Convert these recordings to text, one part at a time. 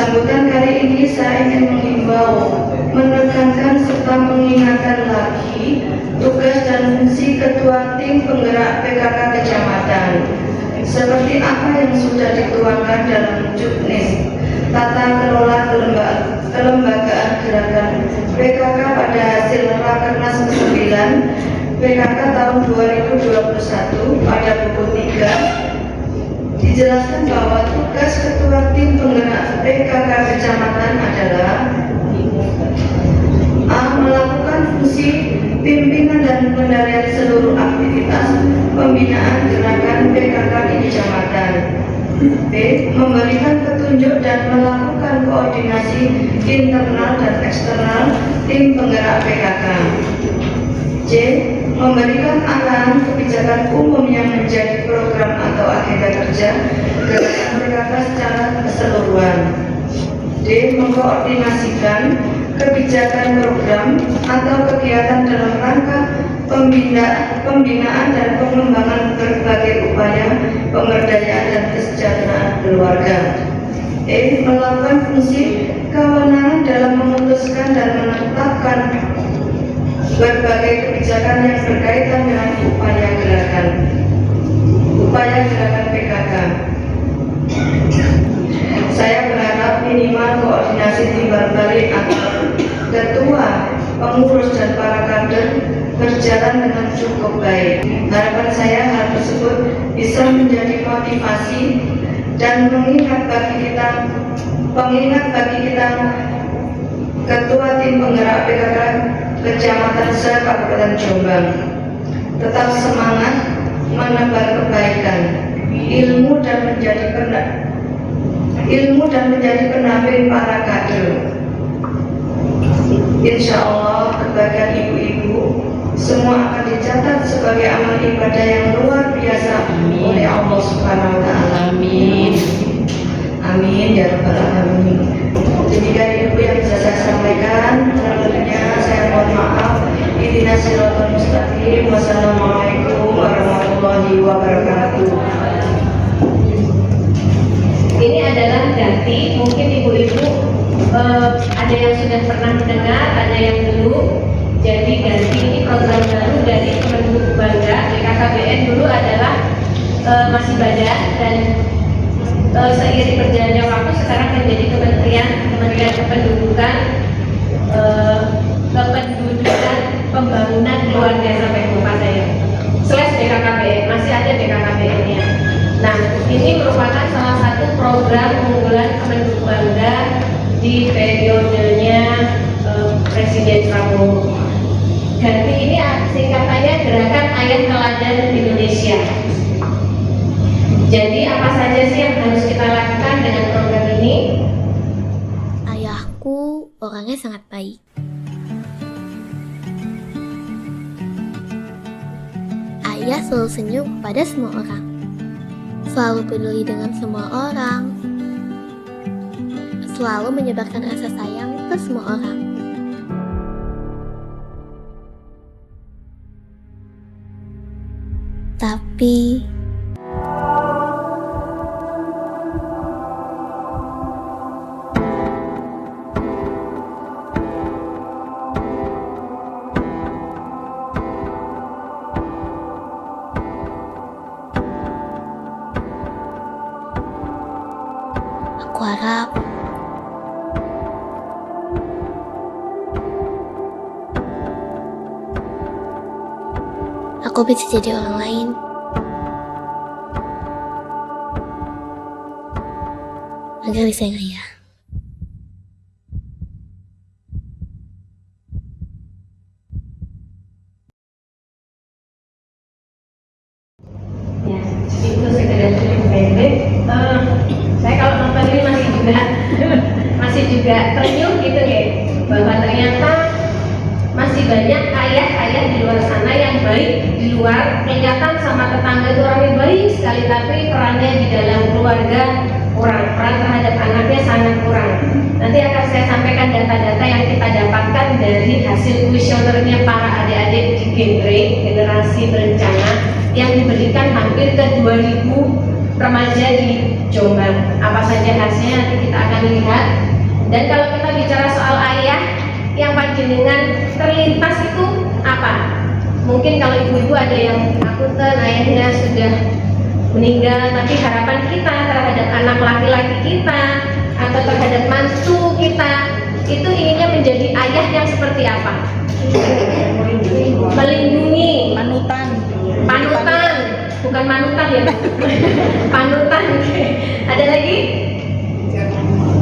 Sambutan kali ini saya ingin menghimbau, menekankan serta mengingatkan lagi tugas dan fungsi Ketua Tim Penggerak PKK Kecamatan seperti apa yang sudah dituangkan dalam Juknis Tata Kelola Kelembagaan Gerakan PKK pada hasil Rakernas ke-9 PKK tahun 2021 pada buku 3 dijelaskan bahwa tugas Ketua Tim Penggerak PKK Kecamatan adalah A. Melakukan fungsi pimpinan dan pengendalian seluruh aktivitas pembinaan gerakan PKK di Kecamatan. B. Memberikan petunjuk dan melakukan koordinasi internal dan eksternal tim penggerak PKK. C. Memberikan arahan kebijakan umum yang menjadi program atau agenda kerja gerakan PKK secara keseluruhan. D. Mengkoordinasikan kebijakan program atau kegiatan dalam rangka pembinaan dan pengembangan berbagai upaya pemberdayaan dan kesejahteraan keluarga. E. Melakukan fungsi kewenangan dalam memutuskan dan menetapkan berbagai kebijakan yang berkaitan dengan upaya gerakan PKK. Saya berharap minimal koordinasi timbal balik antara ketua, pengurus dan para kader berjalan dengan cukup baik. Harapan saya hal tersebut bisa menjadi motivasi dan pengingat bagi kita Ketua Tim Penggerak PKK Kecamatan se-Kabupaten Jombang. Tetap semangat menebar kebaikan, ilmu dan menjadi pendamping para kader. Insya Allah kebahagiaan ibu-ibu semua akan dicatat sebagai amal ibadah yang luar biasa oleh Allah Subhanahu wa Ta'ala. Amin. Amin ya rabbal alamin. Demikian ibu yang bisa saya sampaikan. Selanjutnya saya mohon maaf. Ihdinas siratal mustaqim. Wassalamualaikum warahmatullahi wabarakatuh. Ini adalah ganti, mungkin ibu-ibu ada yang sudah pernah mendengar, ada yang belum. Jadi ganti ini program baru dari Kemenhub Bangga. BKKBN dulu adalah masih badan dan seiring berjalannya waktu sekarang menjadi Kementerian Kependudukan, Pembangunan Keluarga sampai lupa saya. /BKKBN, masih ada BKKBN-nya. Nah, ini merupakan salah satu program unggulan Kemenhub Bangga di periodenya Presiden Prabowo. Ganti ini singkatannya Gerakan Ayah Teladan Indonesia. Jadi apa saja sih yang harus kita lakukan dengan program ini? Ayahku orangnya sangat baik. Ayah selalu senyum kepada semua orang, selalu peduli dengan semua orang, selalu menyebarkan rasa sayang ke semua orang. Tapi aku harap aku bisa jadi orang lain. Agar disayang ayah. Ya, itu sekedar pendek. Saya kalau nonton ini masih juga ternyuh gitu ya, bahwa ternyata masih banyak ayah-ayah di luar sana yang baik, di luar kelihatan sama tetangga itu orangnya baik sekali, tapi perannya di dalam keluarga kurang, peran terhadap anaknya sangat kurang. Nanti akan saya sampaikan data-data yang kita dapatkan dari hasil kuesionernya para adik-adik di generasi berencana yang diberikan hampir ke 2.000 remaja di Jombang. Apa saja hasilnya nanti kita akan lihat. Dan kalau kita bicara soal ayah, yang panjenengan terlintas itu apa? Mungkin kalau ibu-ibu ada yang akunten, ayahnya sudah meninggal, tapi harapan kita terhadap anak laki-laki kita atau terhadap mantu kita itu inginnya menjadi ayah yang seperti apa? Melindungi, panutan, bukan manutan ya, panutan. Ada lagi?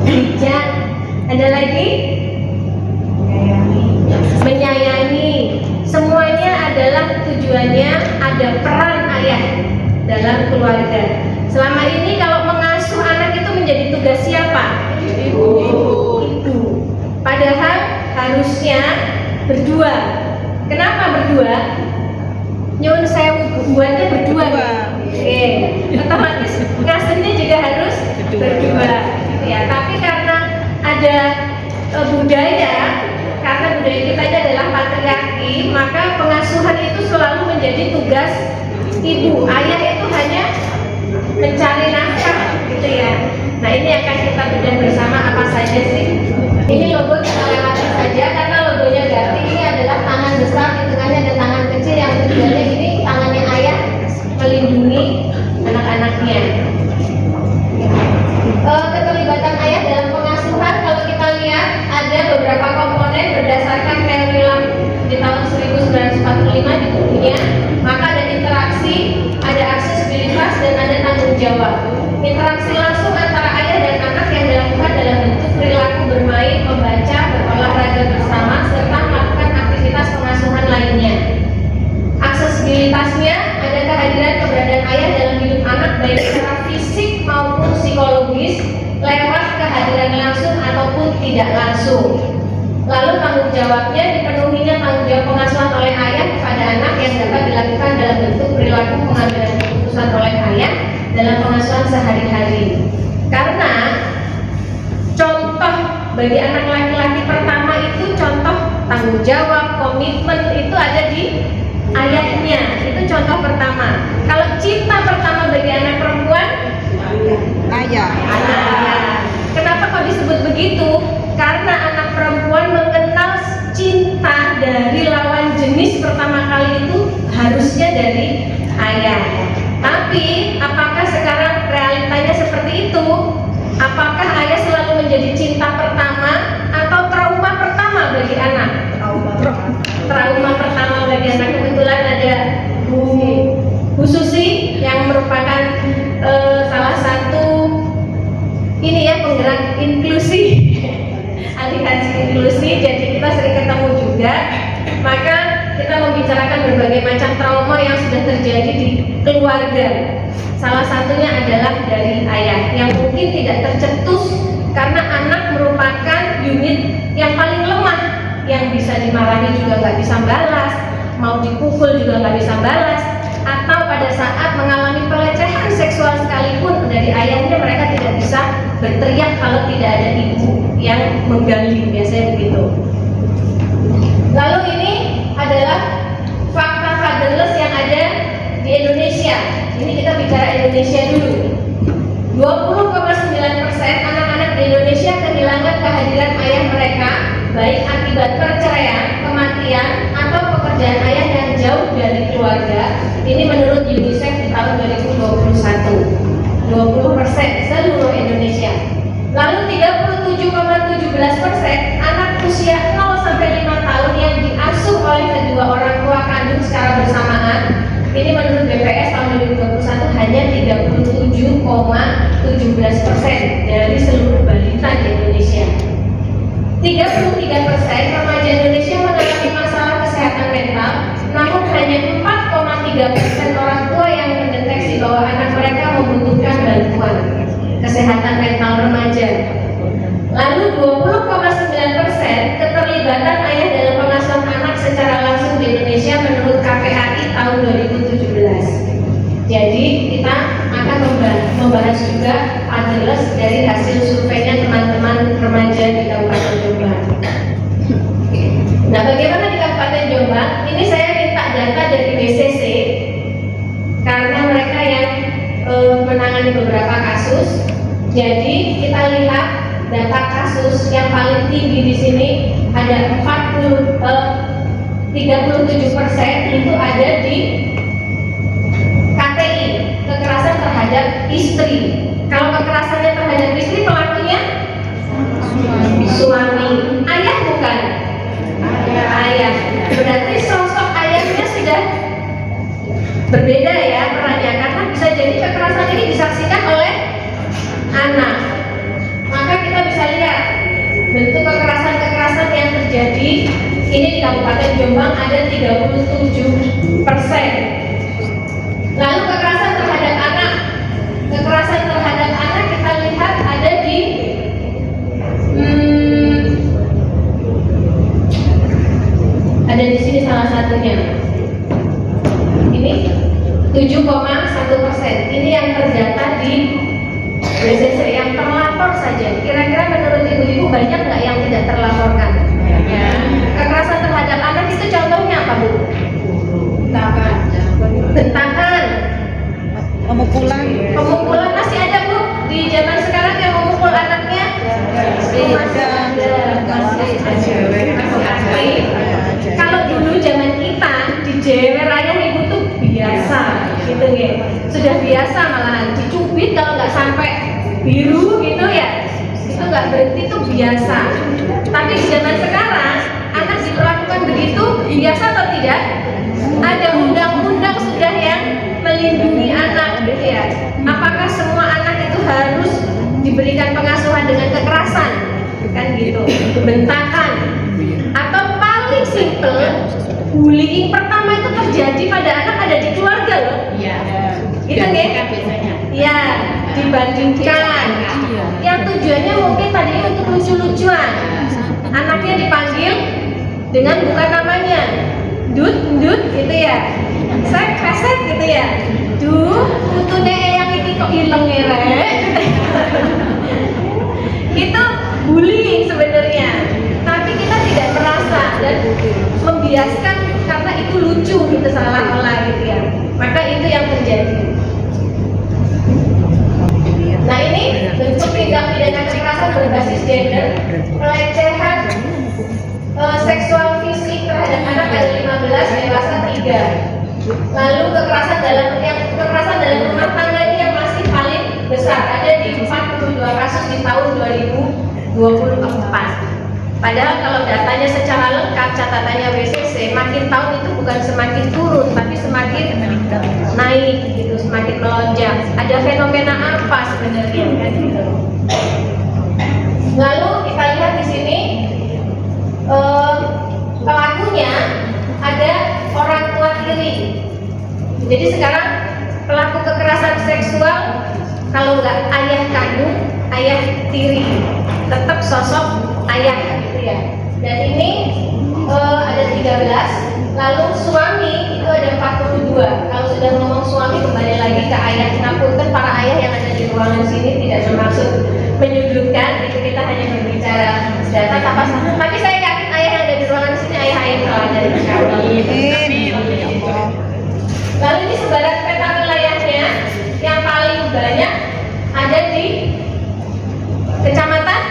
Bijak. Ada lagi? Menyayangi. Semuanya adalah tujuannya ada peran ayah dalam keluarga. Selama ini kalau mengasuh anak itu menjadi tugas siapa? Ibu. Padahal harusnya berdua. Kenapa berdua? Nyun sewu buatnya berdua. Oke, otomatis ngasuhnya juga harus berdua. Ya, tapi karena ada budaya, karena budaya kita ini adalah patriarki, maka pengasuhan itu selalu menjadi tugas ibu. Ayah itu hanya mencari nafkah, gitu ya. Nah, ini akan kita bedah bersama apa saja sih. Ini logo kita lewati saja karena logonya ganti. Ini adalah tangan besar, di tengahnya ada tangan kecil yang tujuannya ini tangannya ayah melindungi anak-anaknya. Keterlibatan ayah dalam pengasuhan, kalau kita lihat ada beberapa komponen berdasarkan Merriam di tahun 1945 di bukunya. Maka ada interaksi, ada aksesibilitas, dan ada tanggung jawab. Interaksi langsung antara ayah dan anak yang dilakukan dalam bentuk perilaku bermain, membaca, berolahraga bersama, serta melakukan aktivitas pengasuhan lainnya. Aksesibilitasnya ada kehadiran keberadaan ayah dalam hidup anak baik secara fisik maupun psikologis lewat kehadiran langsung ataupun tidak langsung. Lalu tanggung jawabnya dipenuhinya tanggung jawab pengasuhan oleh ayah kepada anak yang dapat dilakukan dalam bentuk perilaku pengambilan keputusan oleh ayah dalam pengasuhan sehari-hari. Karena contoh bagi anak laki-laki pertama itu contoh tanggung jawab, komitmen itu ada di ayahnya. Itu contoh pertama. Kalau cinta pertama bagi anak perempuan, ayah. Kenapa kok disebut begitu? Karena anak perempuan mengenal cinta dari lawan jenis pertama kali itu harusnya dari ayah. Tapi apakah sekarang realitanya seperti itu? Apakah ayah selalu menjadi cinta pertama atau trauma pertama bagi anak? Trauma pertama bagi anak. Kebetulan ada Bu Susi yang merupakan salah satu ini ya penggerak inklusi, aliansi inklusi. Jadi kita sering ketemu juga. Maka kita membicarakan berbagai macam trauma yang sudah terjadi di keluarga. Salah satunya adalah dari ayah yang mungkin tidak tercetus karena anak merupakan unit yang paling lemah, yang bisa dimarahi juga nggak bisa balas, mau dipukul juga nggak bisa balas, atau pada saat mengalami pelecehan seksual sekalipun dari ayahnya mereka tidak bisa berteriak kalau tidak ada ibu yang menggali, biasanya begitu. Lalu ini adalah fakta fatherless yang ada di Indonesia. Ini kita bicara Indonesia dulu. 20,9% anak-anak di Indonesia kehilangan kehadiran ayah mereka, baik akibat perceraian, kematian, atau pekerjaan ayah yang jauh dari keluarga. Ini menurut UNICEF di tahun 2021. 20% seluruh Indonesia. Lalu 37,17% anak usia 0 sampai 5 tahun yang diasuh oleh kedua orang tua kandung secara bersamaan. Ini menurut BPS tahun 2021 hanya 37,17% dari seluruh balita di Indonesia. 33% remaja Indonesia mengalami masalah kesehatan mental, namun hanya 4,3% orang tua yang mendeteksi bahwa anak mereka membutuhkan bantuan kesehatan mental remaja. Lalu 20,9% keterlibatan ayah dalam pengasuhan anak secara langsung di Indonesia menurut KPAI tahun 2017. Jadi kita akan membahas juga fatherless dari hasil surveinya teman-teman remaja di Kabupaten Jombang. Nah, bagaimana di Kabupaten Jombang? Ini saya minta data dari BCC karena mereka yang menangani menangani beberapa kasus. Jadi kita lihat data kasus yang paling tinggi di sini ada 37% itu ada di KTI, kekerasan terhadap istri. Kalau kekerasannya terhadap istri, pelakunya suami, ayah bukan? Ayah. Berarti sosok ayahnya sudah berbeda ya perannya, karena bisa jadi kekerasan ini disaksikan oleh anak. Maka kita bisa lihat bentuk kekerasan-kekerasan yang terjadi ini di Kabupaten Jombang ada 37%. Lalu kekerasan terhadap anak, kita lihat ada di ada di sini salah satunya. Ini 7,1%. Ini yang terdata di BCC yang terlapor saja. Kira-kira menurut ibu-ibu banyak nggak yang tidak terlaporkan? Ya. Kekerasan terhadap anak itu contohnya apa, Bu? Bentakan. Pemukulan Masih ada, Bu? Di zaman sekarang yang memukul anaknya? Masih asli. Kalau dulu zaman kita dijewer ayah ibu tuh biasa, gitu ya. Sudah biasa malahan dicubit kalau nggak sampai biru gitu ya. Itu nggak berhenti tuh biasa. Tapi di zaman sekarang anak diperlakukan begitu biasa atau tidak? Ada undang-undang sudah yang melindungi anak, gitu ya. Apakah semua anak itu harus diberikan pengasuhan dengan kekerasan? Kan gitu, bentakan. Atau paling simple, bullying pertama itu terjadi pada anak ada di keluarga loh. Iya. Gitu ya? Biasanya. Ya, dibandingkan. Yang tujuannya mungkin tadinya untuk lucu-lucuan. Anaknya dipanggil dengan bukan namanya. Dut, gitu ya. Sek, pesek gitu ya. Duh, putune yang ini kok ileng ngerek. Itu bullying sebenarnya. Tapi kita tidak merasa dan membiaskan karena itu lucu gitu salah-salah gitu ya. Maka itu yang terjadi. Nah ini bentuk tindak pidana kekerasan berbasis gender, pelecehan seksual fisik terhadap anak ada 15, dewasa 3. Lalu kekerasan dalam rumah tangga ini yang masih paling besar ada di 42 kasus di tahun 2024. Padahal kalau datanya secara lengkap catatannya WCC makin tahun itu bukan semakin turun tapi semakin naik gitu, semakin melonjak. Ada fenomena apa sebenarnya kan gitu. Lalu kita lihat di sini pelakunya ada orang tua tiri. Jadi sekarang pelaku kekerasan seksual kalau nggak ayah kandung, ayah tiri, tetap sosok ayah gitu ya. Dan ini ada 13. Lalu suami itu ada 42. Kalau sudah ngomong suami kembali lagi ke ayah. Ngapunten para ayah yang ada di ruangan sini tidak bermaksud menyudutkan. Itu kita hanya berbicara data tapi saya yakin ayah yang ada di ruangan sini ayah-ayah teladan dari kami. Lalu ini sebaran peta wilayahnya yang paling banyak ada di kecamatan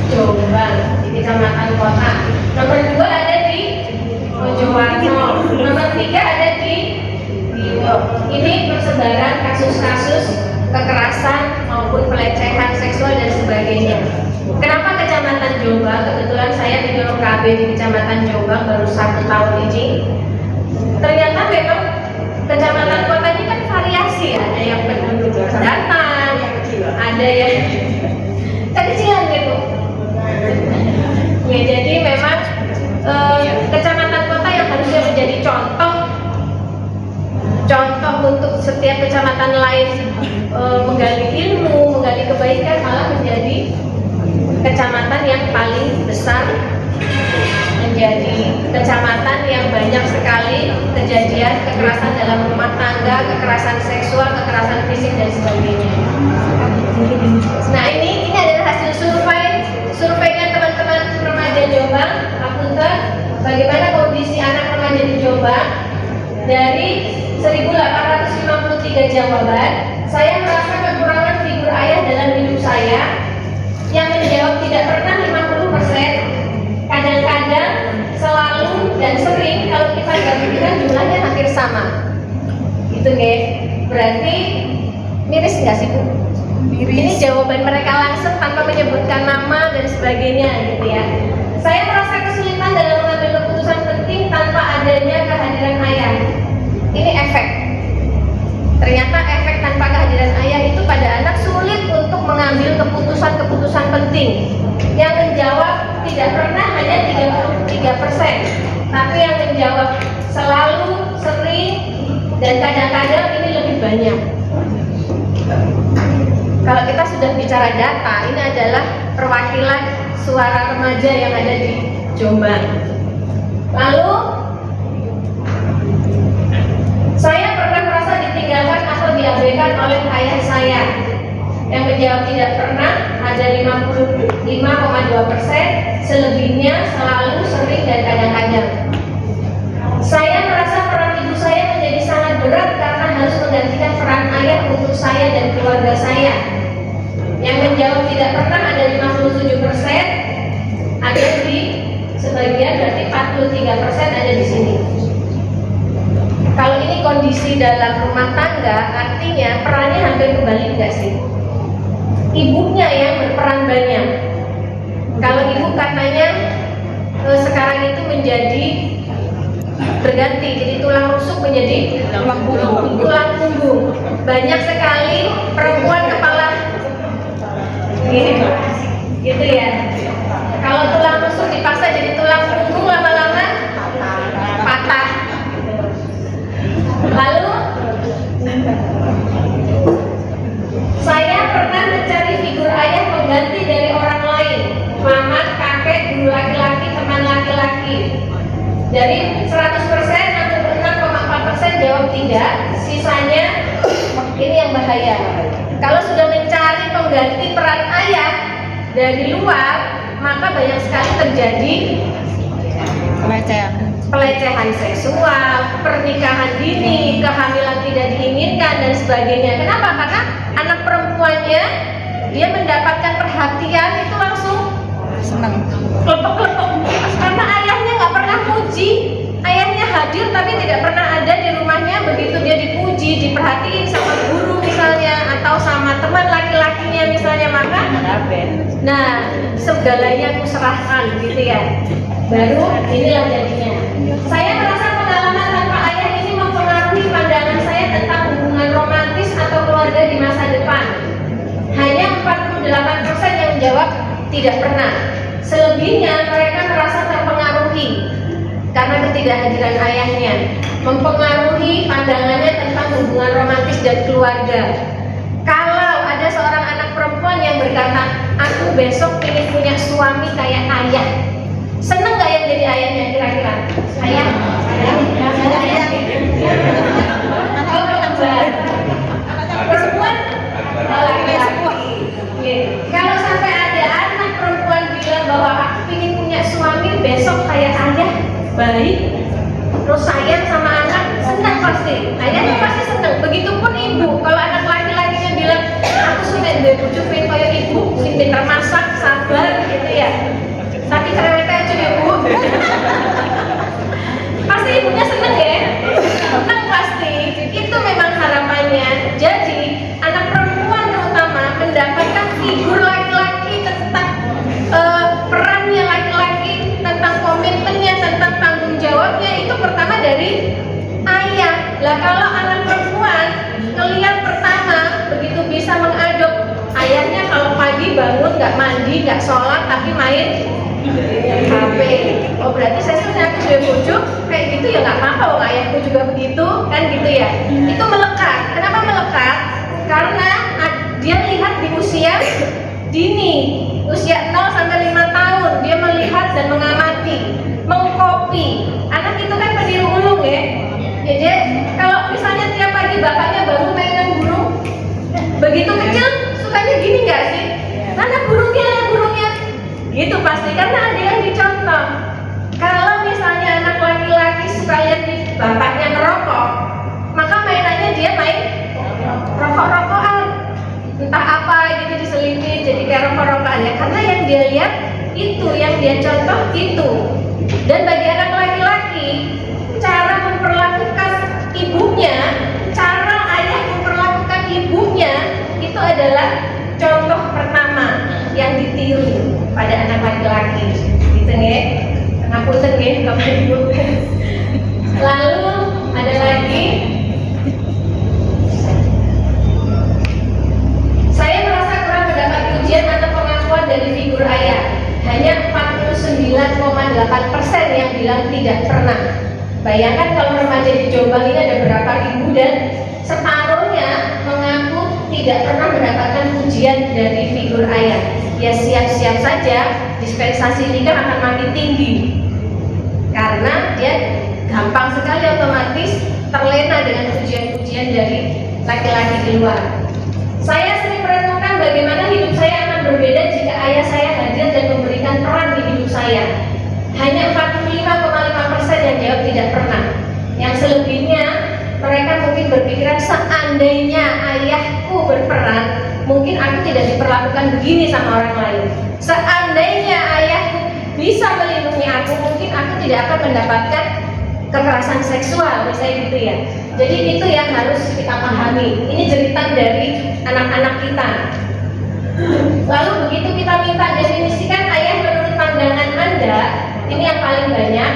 Jombang, di kecamatan kota. Nomor 2 ada di Mojowarno. Nomor 3 ada di Diwo. Ini persebaran kasus-kasus kekerasan maupun pelecehan seksual dan sebagainya. Kenapa kecamatan Jombang? Kebetulan saya menyuruh KB di kecamatan Jombang baru 1 tahun ini. Ternyata memang kecamatan kota ini kan variasi, ada yang penduduk datang, ada yang kecilan gitu. Ya, jadi memang kecamatan kota yang harusnya menjadi contoh untuk setiap kecamatan lain menggali ilmu, menggali kebaikan, malah menjadi kecamatan yang paling besar, menjadi kecamatan yang banyak sekali kejadian kekerasan dalam rumah tangga, kekerasan seksual, kekerasan fisik dan sebagainya. Nah ini adalah hasil surveinya teman-teman remaja Jombang. Apunten, bagaimana kondisi anak remaja di Jombang dari 1.853 jawaban. saya merasa kekurangan figur ayah dalam hidup saya. Yang menjawab tidak pernah 50%, kadang-kadang, selalu, dan sering. Kalau kita gabungkan jumlahnya hampir sama. Gitu nggih. Berarti miris nggak sih Bu? Ini jawaban mereka langsung tanpa menyebutkan nama dan sebagainya gitu ya. Saya merasa kesulitan dalam mengambil keputusan penting tanpa adanya kehadiran ayah. Ini efek. Ternyata efek tanpa kehadiran ayah itu pada anak sulit untuk mengambil keputusan-keputusan penting. Yang menjawab tidak pernah hanya 33%, tapi yang menjawab selalu, sering, dan kadang-kadang ini lebih banyak. Kalau kita sudah bicara data, ini adalah perwakilan suara remaja yang ada di Jombang. Lalu saya pernah merasa ditinggalkan atau diabaikan oleh ayah saya. Yang menjawab tidak pernah ada 55,2%, selebihnya selalu, sering, dan kadang-kadang. Saya merasa peran ibu saya menjadi sangat berat karena harus menggantikan peran ayah untuk saya dan keluarga saya. Yang menjawab tidak pernah ada 57%, ada di sebagian, berarti 43% ada di sini. Kalau ini kondisi dalam rumah tangga, artinya perannya hampir kebalik nggak sih? Ibunya yang berperan banyak. Kalau ibu katanya sekarang itu menjadi berganti, jadi tulang rusuk menjadi tulang punggung. Banyak sekali perempuan kepala gitu ya. Kalau tulang rusuk dipaksa jadi tulang punggung, lama-lama patah. Lalu saya pernah mencari figur ayah pengganti dari orang lain, mamat, kakek, guru laki-laki, teman laki-laki. Dari 100%, 66,4% jawab tidak, sisanya ini yang bahaya. Kalau sudah mencari pengganti peran ayah dari luar, maka banyak sekali terjadi pelecehan seksual, pernikahan dini, kehamilan tidak diinginkan, dan sebagainya. Kenapa? Karena anak perempuannya dia mendapatkan perhatian itu langsung senang, klepek-klepek, karena ayahnya nggak pernah puji. Ayahnya hadir tapi tidak pernah ada di rumahnya. Begitu dia dipuji, diperhatiin sama guru misalnya, atau sama teman laki-lakinya misalnya, maka nah segalanya aku serahkan gitu ya. Baru inilah jadinya. Saya merasa pengalaman tanpa ayah ini mempengaruhi pandangan saya tentang hubungan romantis atau keluarga di masa depan. Hanya 48% yang menjawab tidak pernah. Selebihnya mereka merasa terpengaruhi karena ketidakhadiran ayahnya, mempengaruhi pandangannya tentang hubungan romantis dan keluarga. Kalau ada seorang anak perempuan yang berkata, aku besok ingin punya suami kayak ayah, seneng gak yang jadi ayahnya kira-kira? Ayah? Perempuan? Kalau sampai ada anak perempuan bilang bahwa aku ingin punya suami besok kayak ayah, baik, terus sayang sama anak, senang pasti. Ayahnya pasti senang. Begitupun ibu. Kalau anak laki-lakinya bilang, aku sudah dibujukin kayak ibu, sing pintar masak, sabar, gitu ya. Tapi cerewet aja ya bu. Pasti ibunya senang ya. Senang pasti. Itu memang harapannya. Jadi anak perempuan terutama mendapatkan figur laki-laki tentang perannya laki-laki, tentang komitmennya, tentang tanggung jawabnya, itu pertama dari ayah. Lah kalau anak perempuan ngelihat pertama begitu bisa mengadop ayahnya, kalau pagi bangun nggak mandi, nggak sholat, tapi main HP. Oh berarti saya sebenarnya aku sudah bujuk kayak gitu ya, nggak apa-apa, wong ayahku juga begitu kan, gitu ya. Itu melekat. Kenapa melekat? Karena dia lihat di usia dini, usia 0 sampai 5 tahun, dia melihat dan mengamati, mengkopi. Anak itu kan peniru ulung ya. Jadi kalau misalnya tiap pagi bapaknya baru mainan burung, begitu kecil sukanya gini nggak sih? Mana burungnya, burungnya? Gitu pasti, karena ada yang dicontoh. Kalau misalnya anak laki-laki suka lihat bapaknya merokok, maka mainannya dia main itu yang dia contoh itu. Dan bagi anak laki-laki, cara memperlakukan ibunya, cara ayah memperlakukan ibunya itu adalah contoh pertama yang ditiru pada anak laki-laki. Gitu nggih. Ngapunten nggih Bapak Ibu. Lalu ada lagi, saya merasa kurang mendapat pujian atau pengakuan dari figur ayah. Hanya 49,8% yang bilang tidak pernah. Bayangkan kalau remaja di Jombang ini ada berapa ribu dan separuhnya mengaku tidak pernah mendapatkan pujian dari figur ayah. Ya siap-siap saja dispensasi nikah akan makin tinggi karena dia gampang sekali otomatis terlena dengan pujian-pujian dari laki-laki di luar. Saya sering merenungkan bagaimana hidup saya akan berbeda jika ayah saya hadir dan memberikan peran di hidup saya. Hanya 45,5% yang jawab tidak pernah. Yang selebihnya mereka mungkin berpikiran seandainya ayahku berperan, mungkin aku tidak diperlakukan begini sama orang lain. Seandainya ayahku bisa melindungi aku, mungkin aku tidak akan mendapatkan kekerasan seksual, misalnya gitu ya. Jadi itu yang harus kita pahami. Ini jeritan dari anak-anak kita. Lalu begitu kita minta definisikan ayah menurut pandangan Anda, ini yang paling banyak.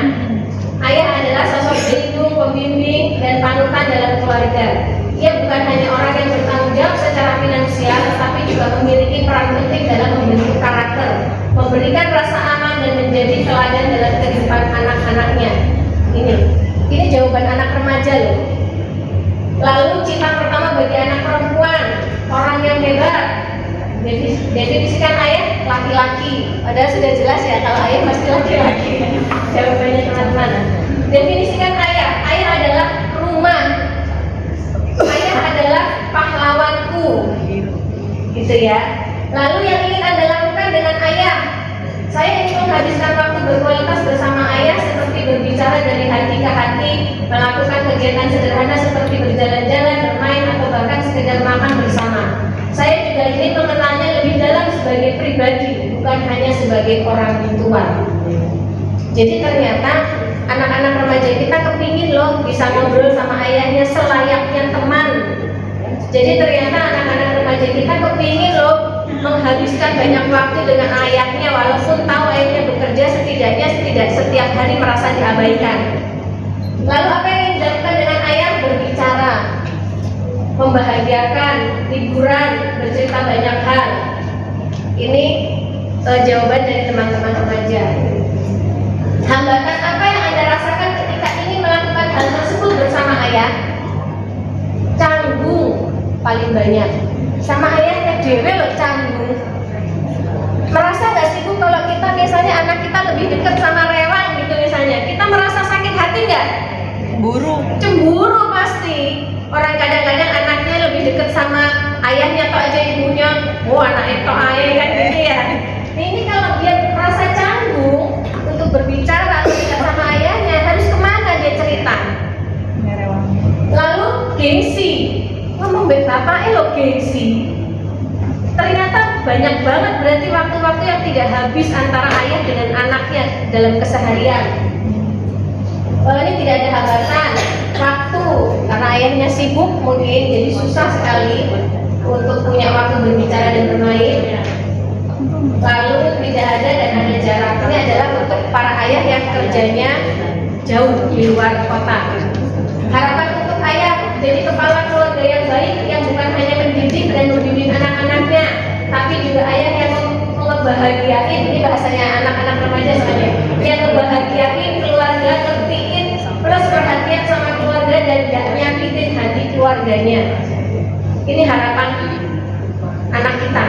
Ayah adalah sosok pelindung, pembimbing, dan panutan dalam keluarga. Ia bukan hanya orang yang bertanggung jawab secara finansial, tetapi juga memiliki peran penting dalam membentuk karakter, memberikan rasa aman dan menjadi teladan dalam kehidupan anak-anaknya. Ini jawaban anak remaja loh. Lalu cita pertama bagi anak perempuan, orang yang hebat. Definisikan ayah laki-laki. Padahal sudah jelas ya kalau ayah pasti laki-laki. Jawabannya teman-teman. Definisikan ayah. Ayah adalah rumah. Ayah adalah pahlawanku. Gitu ya. Lalu yang ingin Anda lakukan dengan ayah, saya ingin menghabiskan waktu berkualitas bersama ayah seperti berbicara dari hati ke hati, melakukan kegiatan sederhana seperti berjalan-jalan, bermain, atau bahkan sekedar makan bersama. Saya juga ingin mengenalnya lebih dalam sebagai pribadi, bukan hanya sebagai orang tua. Jadi ternyata anak-anak remaja kita kepingin loh bisa ngobrol sama ayahnya selayaknya teman. Jadi ternyata anak-anak remaja kita kepingin loh menghabiskan banyak waktu dengan ayahnya, walaupun tahu ayahnya bekerja, setidaknya setiap hari merasa diabaikan. Lalu apa yang dilakukan dengan ayah? Berbicara, membahagiakan, liburan, bercerita banyak hal. Ini jawaban dari teman-teman remaja. Hambatan apa yang Anda rasakan ketika ingin melakukan hal tersebut bersama ayah? Canggung paling banyak. Sama ayahnya dewe loh canggung. Merasa gak sih Bu kalau kita misalnya anak kita lebih dekat sama rewang gitu misalnya, kita merasa sakit hati gak? Cemburu pasti. Orang kadang-kadang anaknya lebih dekat sama ayahnya atau aja ibunya, anaknya atau ayah kan gitu ya. Nah, ini kalau dia merasa canggung untuk berbicara atau tidak sama ayahnya, harus kemana dia cerita? Lalu gengsi, ngomong bapaknya lo gengsi. Ternyata banyak banget berarti waktu-waktu yang tidak habis antara ayah dengan anaknya dalam keseharian. Ini tidak ada hambatan waktu karena ayahnya sibuk mungkin jadi susah sekali untuk punya waktu berbicara dan bermain. Lalu tidak ada dan ada jarak. Ini adalah untuk para ayah yang kerjanya jauh di luar kota. Harapan untuk ayah jadi kepala keluarga yang baik, yang bukan hanya mendidik dan membimbing anak-anaknya, tapi juga ayah yang ngebahagiain. Ini bahasanya anak-anak remaja sebenarnya, yang ngebahagiain keluarga, ngertiin, plus perhatian sama keluarga dan gak nyakitin hati keluarganya. Ini harapan anak kita.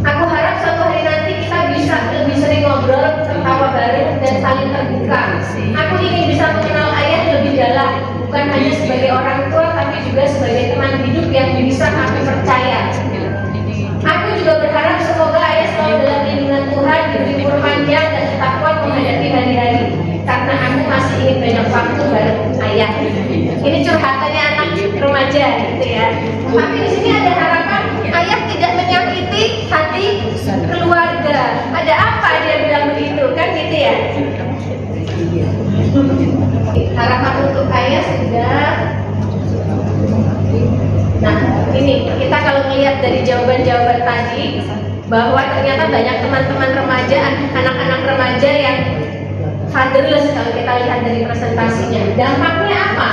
Aku harap suatu hari nanti kita bisa lebih sering ngobrol, tertawa bareng, dan saling terbuka. Aku ingin bisa mengenal ayah lebih dalam, bukan hanya sebagai orang tua, tapi juga sebagai teman hidup yang bisa aku percaya. Aku juga berharap semoga ayah selalu dalam lindungan Tuhan, diberi umur panjang dan tetap kuat menghadapi hari-hari. Karena aku masih ingin banyak waktu bareng ayah. Ini curhatannya anak remaja, gitu ya. Tapi di sini ada harapan ayah tidak menyakiti hati keluarga. Ada harapan untuk ayah sudah. Nah, ini kita kalau melihat dari jawaban-jawaban tadi, bahwa ternyata banyak teman-teman remaja, anak-anak remaja yang fatherless kalau kita lihat dari presentasinya. Dampaknya apa?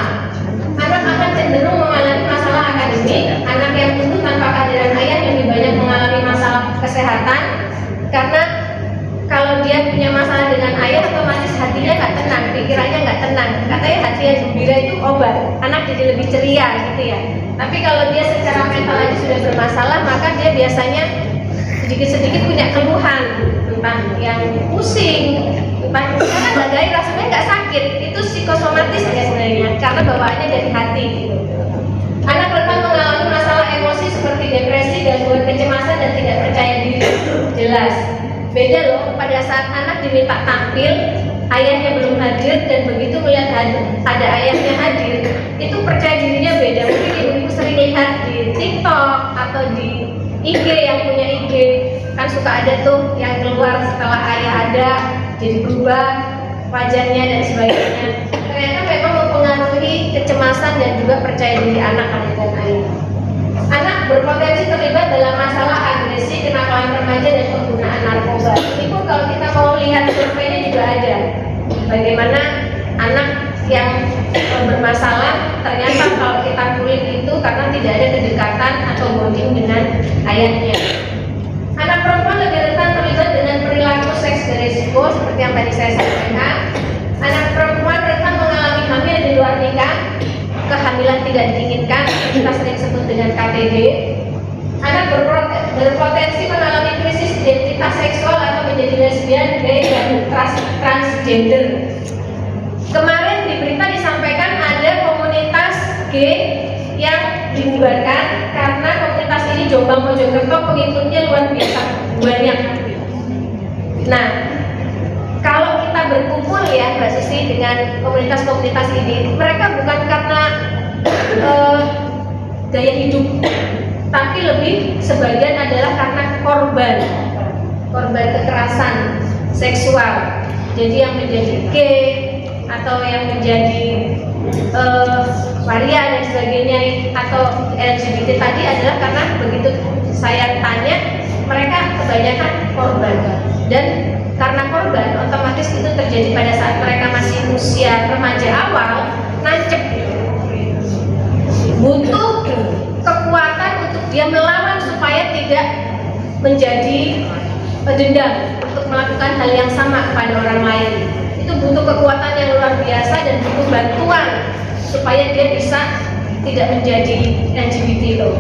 Anak akan cenderung mengalami masalah akademik, anak yang tumbuh tanpa kehadiran ayah lebih banyak mengalami masalah kesehatan, karena kalau dia punya masalah dengan ayah, otomatis hatinya nggak tenang, pikirannya nggak tenang. Katanya hati yang gembira itu obat, anak jadi lebih ceria gitu ya. Tapi kalau dia secara mental aja sudah bermasalah, maka dia biasanya sedikit-sedikit punya keluhan, entah yang pusing, entah karena nggak gairah, sebenarnya nggak sakit, itu psikosomatis ya sebenarnya, karena bawaannya dari hati gitu. Anak rentan mengalami masalah emosi seperti depresi, gangguan kecemasan, dan tidak percaya diri. Jelas beda loh pada saat anak diminta tampil, ayahnya belum hadir, dan begitu melihat ada ayahnya hadir, itu percaya dirinya beda. Mungkin ibu sering lihat di TikTok atau di IG, yang punya IG kan suka ada tuh yang keluar setelah ayah ada, jadi berubah wajahnya dan sebagainya. Ternyata memang mempengaruhi kecemasan dan juga percaya diri anak dan ayah. Anak berpotensi terlibat dalam masalah agresi, kenakalan remaja, dan penggunaan narkoba. Ini pun kalau kita mau lihat surveinya juga ada, bagaimana anak yang bermasalah ternyata kalau kita kulik itu karena tidak ada kedekatan atau bonding dengan ayahnya. Anak perempuan lebih rentan terlibat dengan perilaku seks beresiko seperti yang tadi saya sampaikan. Anak perempuan rentan mengalami hamil di luar nikah, kehamilan tidak diinginkan, kita sering sebut dengan KTD. Anak berpotensi mengalami krisis identitas seksual atau menjadi lesbian, gay, dan transgender. Kemarin di berita disampaikan ada komunitas gay yang dibubarkan karena komunitas ini Jombang Mojokerto pengikutnya luar biasa banyak. Nah, kalau kita berkumpul ya Mbak Susi dengan komunitas-komunitas ini, mereka bukan karena gaya hidup, tapi lebih sebagian adalah karena korban kekerasan seksual. Jadi yang menjadi gay atau yang menjadi waria dan sebagainya atau LGBT tadi adalah karena begitu saya tanya, mereka kebanyakan korban, dan karena korban otomatis itu terjadi pada saat mereka masih usia remaja awal, nancep, butuh kekuatan untuk dia melawan supaya tidak menjadi dendam untuk melakukan hal yang sama kepada orang lain. Itu butuh kekuatan yang luar biasa dan butuh bantuan supaya dia bisa tidak menjadi LGBT itu.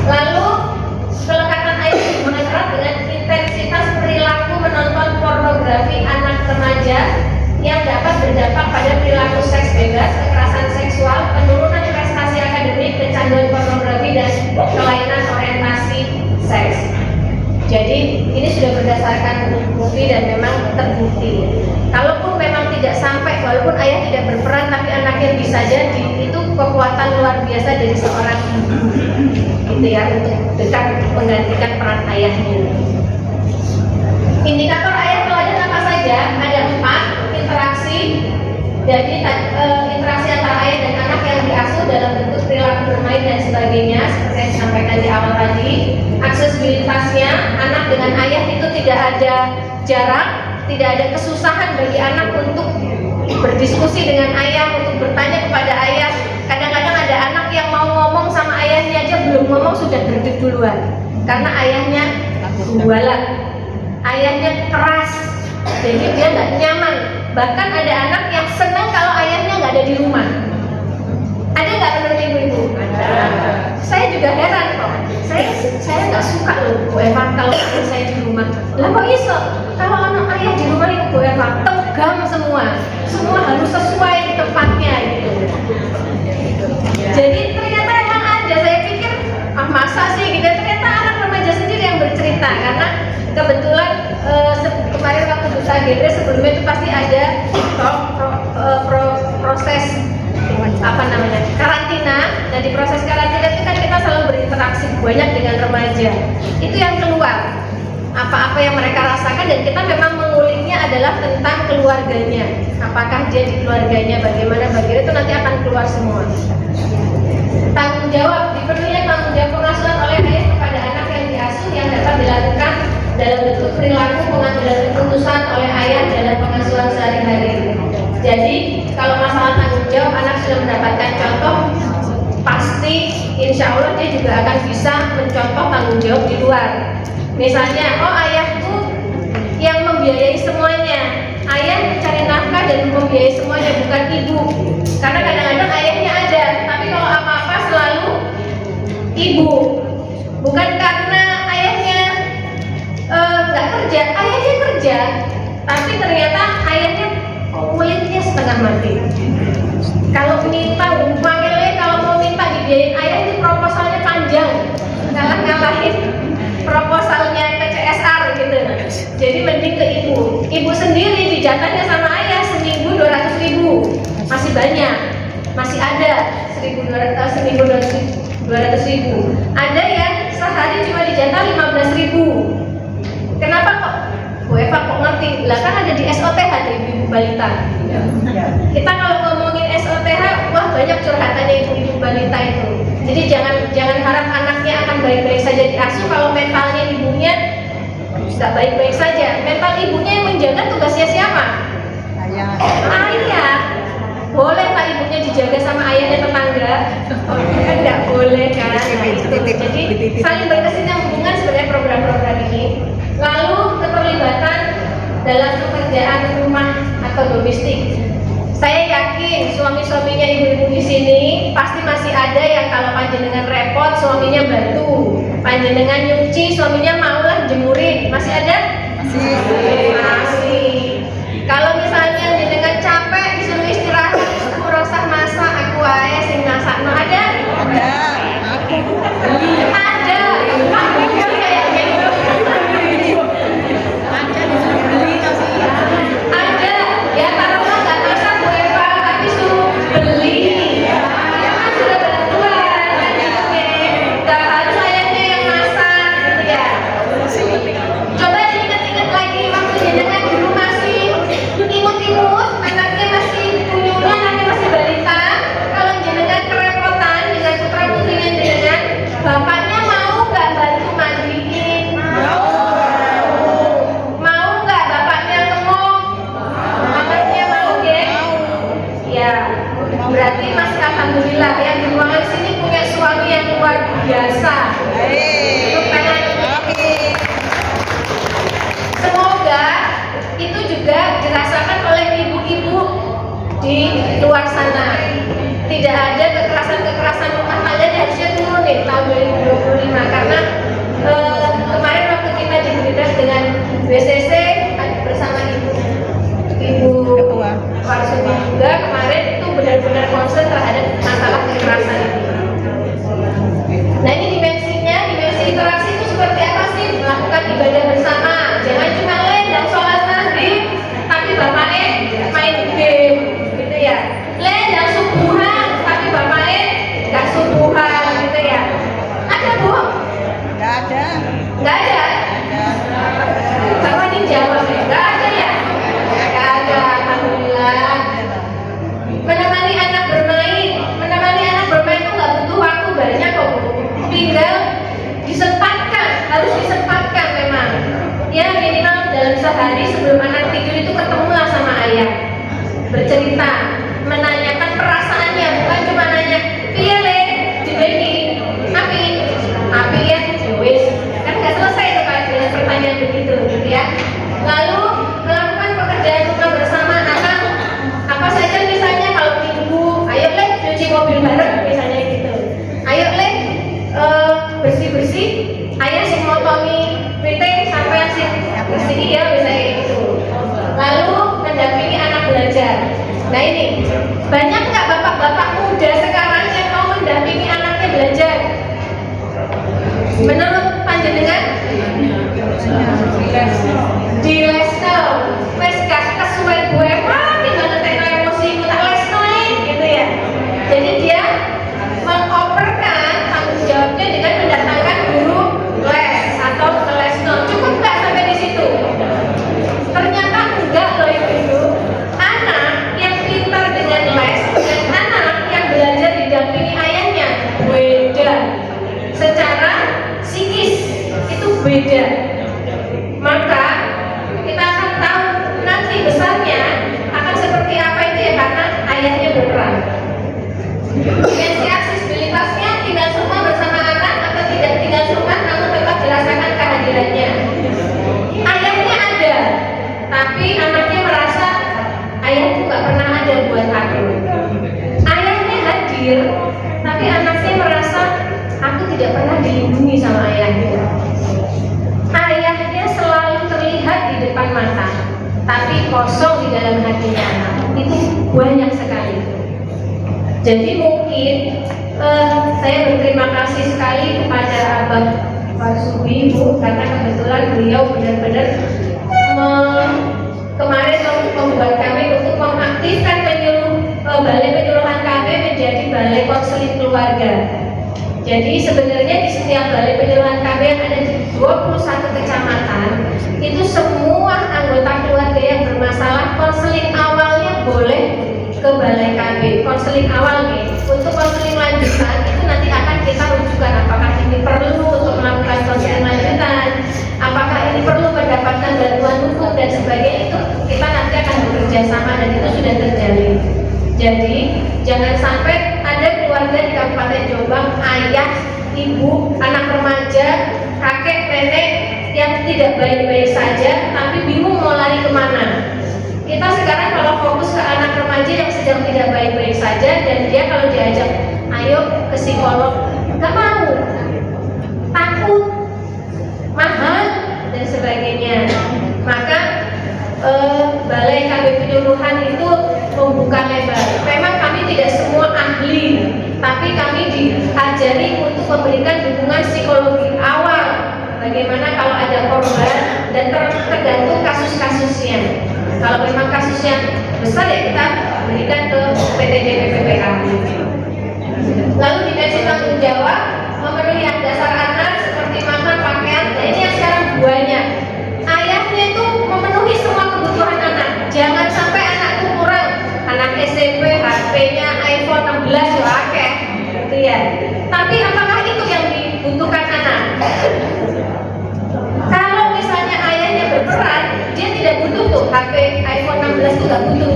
Lalu pelekatan ayah hubungan erat dengan intensitas perilaku menonton pornografi anak remaja yang dapat berdampak pada perilaku seks bebas, kekerasan seksual, penurunan prestasi akademik, kecanduan pornografi, dan kelainan orientasi seks. Jadi ini sudah berdasarkan bukti dan memang terbukti. Kalaupun memang tidak sampai, walaupun ayah tidak berperan, tapi anaknya bisa jadi, itu kekuatan luar biasa dari seorang ibu, gitu ya, untuk dekat menggantikan peran ayahnya. Indikator ayah teladan apa saja? Ada 4, interaksi. Jadi interaksi antara ayah dan anak yang diasuh dalam bentuk perilaku bermain dan sebagainya, seperti yang disampaikan di awal tadi. Aksesibilitasnya, anak dengan ayah itu tidak ada jarak, tidak ada kesusahan bagi anak untuk berdiskusi dengan ayah, untuk bertanya kepada ayah. Kadang-kadang ada anak yang mau ngomong sama ayahnya aja belum ngomong sudah berdek duluan, karena ayahnya gualat, ayahnya keras, jadi dia nggak nyaman. Bahkan ada anak yang senang kalau ayahnya nggak ada di rumah. Ada nggak menurut ibu-ibu? Ada. Saya juga heran kok. Saya nggak suka loh Bu Eva kalau ayah saya di rumah. Lah kok iso? Kalau anak ayah di rumah itu Bu Eva tegang semua harus sesuai di tempatnya gitu. Jadi ternyata emang ada. Saya pikir masa sih gitu. Ternyata anak remaja sendiri yang bercerita, karena kebetulan kemarin waktu Duta Genre sebelumnya itu pasti ada proses karantina. Dan di proses karantina itu kan kita selalu berinteraksi banyak dengan remaja. Itu yang keluar, apa-apa yang mereka rasakan, dan kita memang menguliknya adalah tentang keluarganya. Apakah dia di keluarganya bagaimana itu nanti akan keluar semua. Tanggung jawab, diperlunya tanggung jawab pengasuhan oleh ayah kepada anak yang diasuh yang dapat dilakukan dalam bentuk perilaku pengambilan keputusan oleh ayah dalam pengasuhan sehari-hari. Jadi kalau masalah tanggung jawab anak sudah mendapatkan contoh, pasti insya Allah dia juga akan bisa mencontoh tanggung jawab di luar. Misalnya, oh ayahku yang membiayai semuanya, ayah mencari nafkah dan membiayai semuanya, bukan ibu. Karena kadang-kadang ayahnya ada, tapi kalau apa-apa selalu ibu. Bukan karena ayahnya nggak kerja, ayahnya kerja, tapi ternyata ayahnya kulitnya setengah mati. Kalau minta umpamanya, kalau mau minta dibiayain ayah, itu proposalnya panjang, ngalahin proposalnya ke CSR gitu. Jadi mending ke ibu. Ibu sendiri dijatahnya sama ayah seminggu 200.000, masih banyak, masih ada 1.200.000. Ada yang sehari cuma dijatah 15.000. Kenapa kok? Bu Eva kok ngerti? Lah kan ada di SOTH di ibu balita. Kita kalau ngomongin SOTH, wah banyak curhatannya ibu-ibu balita itu. Jadi jangan harap anaknya akan baik-baik saja diasuh kalau mentalnya ibunya tidak baik-baik saja. Mental ibunya yang menjaga tugasnya siapa? Ayah. Boleh tak ibunya dijaga sama ayahnya tetangga? Kan tidak boleh kan? Jadi saling berkesinambungan sebenarnya program-program ini. Lalu keterlibatan dalam pekerjaan rumah atau domestik. Saya yakin suami-suaminya ibu-ibu di sini pasti masih ada yang kalau panjenengan repot suaminya bantu, panjenengan nyuci suaminya maulah jemurin. Masih ada? Masih. Kalau misalnya jenengan capek disuruh istirahat, ora usah masak, aku aja sing masakno. Ada? Ada. Aku kayak gitu. Ada. Ya taruhlah nggak masak Bu Eva, tapi suruh beli. Ya kan sudah bantuan, kan gitu deh. Nggak harus ayahnya yang masak, gitu ya. Coba diingat-ingat lagi waktu jenengan dulu masih imut-imut, anaknya masih kunyulan, anaknya masih balita. Kalau jenengan kerepotan dengan putra putrinya jenengan, bapaknya mau nggak bantu mandiin? Mau nggak bapaknya ngomong? Anaknya mau geng? Ya, berarti masih alhamdulillah yang di ruangan sini punya suami yang luar biasa. Tepuk tangan. Semoga itu juga dirasakan oleh ibu-ibu di luar sana. Tidak ada kekerasan-kekerasan rumah tangga yang harusnya turun nih tahun 2025, karena kemarin waktu kita diberitakan dengan BCC bersama ibu Warsudi juga kemarin itu benar-benar concern terhadap masalah kekerasan ini. Nah ini dimensi interaksi itu seperti apa sih? Melakukan ibadah bersama, jangan cuma dan sholat maghrib, tapi bapaknya main game, gitu ya. Dan subuhan, tapi bapaknya nggak subuhan, gitu ya. Ada Bu? Nggak ada. Nggak ada. Sama ini jawab ya. Nggak ada ya? Nggak ada. Alhamdulillah. Menemani anak bermain itu nggak butuh waktu banyak kok Bu. Tinggal harus disempatkan memang. Ya minimal dalam sehari sebelum anak tidur itu ketemulah sama ayah, bercerita, menanyakan perasaannya, bukan cuma nanya piye le dibeki api ya wis, kan nggak selesai itu kan dengan pertanyaan begitu gitu ya. Lalu melakukan pekerjaan rumah bersama anak, apa saja misalnya kalau minggu, ayo le cuci mobil bareng misalnya gitu, ayo le bersih-bersih, ayah sing motongi PT sampai sing bersih ya misalnya gitu. beda. Maka kita akan tahu nanti besarnya akan seperti apa itu ya, karena ayahnya berperan. Dimensi aksesibilitasnya tinggal rumah bersama anak atau tidak tinggal rumah namun tetap dirasakan kehadirannya. Ayahnya ada, tapi anaknya merasa ayahku nggak pernah ada buat aku. Ayahnya hadir, tapi anaknya merasa aku tidak pernah dilindungi sama ayahnya. Ayahnya selalu terlihat di depan mata, tapi kosong di dalam hatinya anak. Itu banyak sekali. Jadi mungkin saya berterima kasih sekali kepada Abah Warsubi, Bu, karena kebetulan beliau benar-benar kemarin membuat kami untuk mengaktifkan balai penyuluhan kami menjadi balai konseling keluarga. Jadi sebenarnya di setiap balai penyuluhan KB yang ada di 21 kecamatan itu semua anggota keluarga yang bermasalah konseling awalnya boleh ke balai KB. Konseling awalnya untuk konseling lanjutan itu nanti akan kita rujukan apakah ini perlu untuk melakukan konseling lanjutan, apakah ini perlu mendapatkan bantuan hukum dan sebagainya, itu kita nanti akan bekerja sama dan itu sudah terjalin. Jadi jangan sampai ada keluarga di Kabupaten Jombang, ayah, ibu, anak remaja, kakek, nenek yang tidak baik-baik saja tapi bingung mau lari kemana. Kita sekarang kalau fokus ke anak remaja yang sedang tidak baik-baik saja dan dia kalau diajak ayo ke psikolog nggak mau, takut, mahal dan sebagainya. Maka balai KB penyuluhan itu membuka lebar. Memang kami tidak semua ahli, tapi kami diajari untuk memberikan dukungan psikologi awal. Bagaimana kalau ada korban dan tergantung kasus-kasusnya. Kalau memang kasusnya besar ya kita berikan ke PTJ PPPA. Lalu dimensi tanggung jawab memenuhi hak dasar anak seperti makan, pakaian. Nah ini yang sekarang banyak. Ayahnya itu memenuhi semua kebutuhan anak. Jangan sampai anakku kurang. Anak SMP, HP-nya iPhone 16 ya akeh, gitu ya. Tapi apakah itu yang dibutuhkan anak? Kalau misalnya ayahnya berperan, dia tidak butuh tuh HP iPhone 16 itu nggak butuh.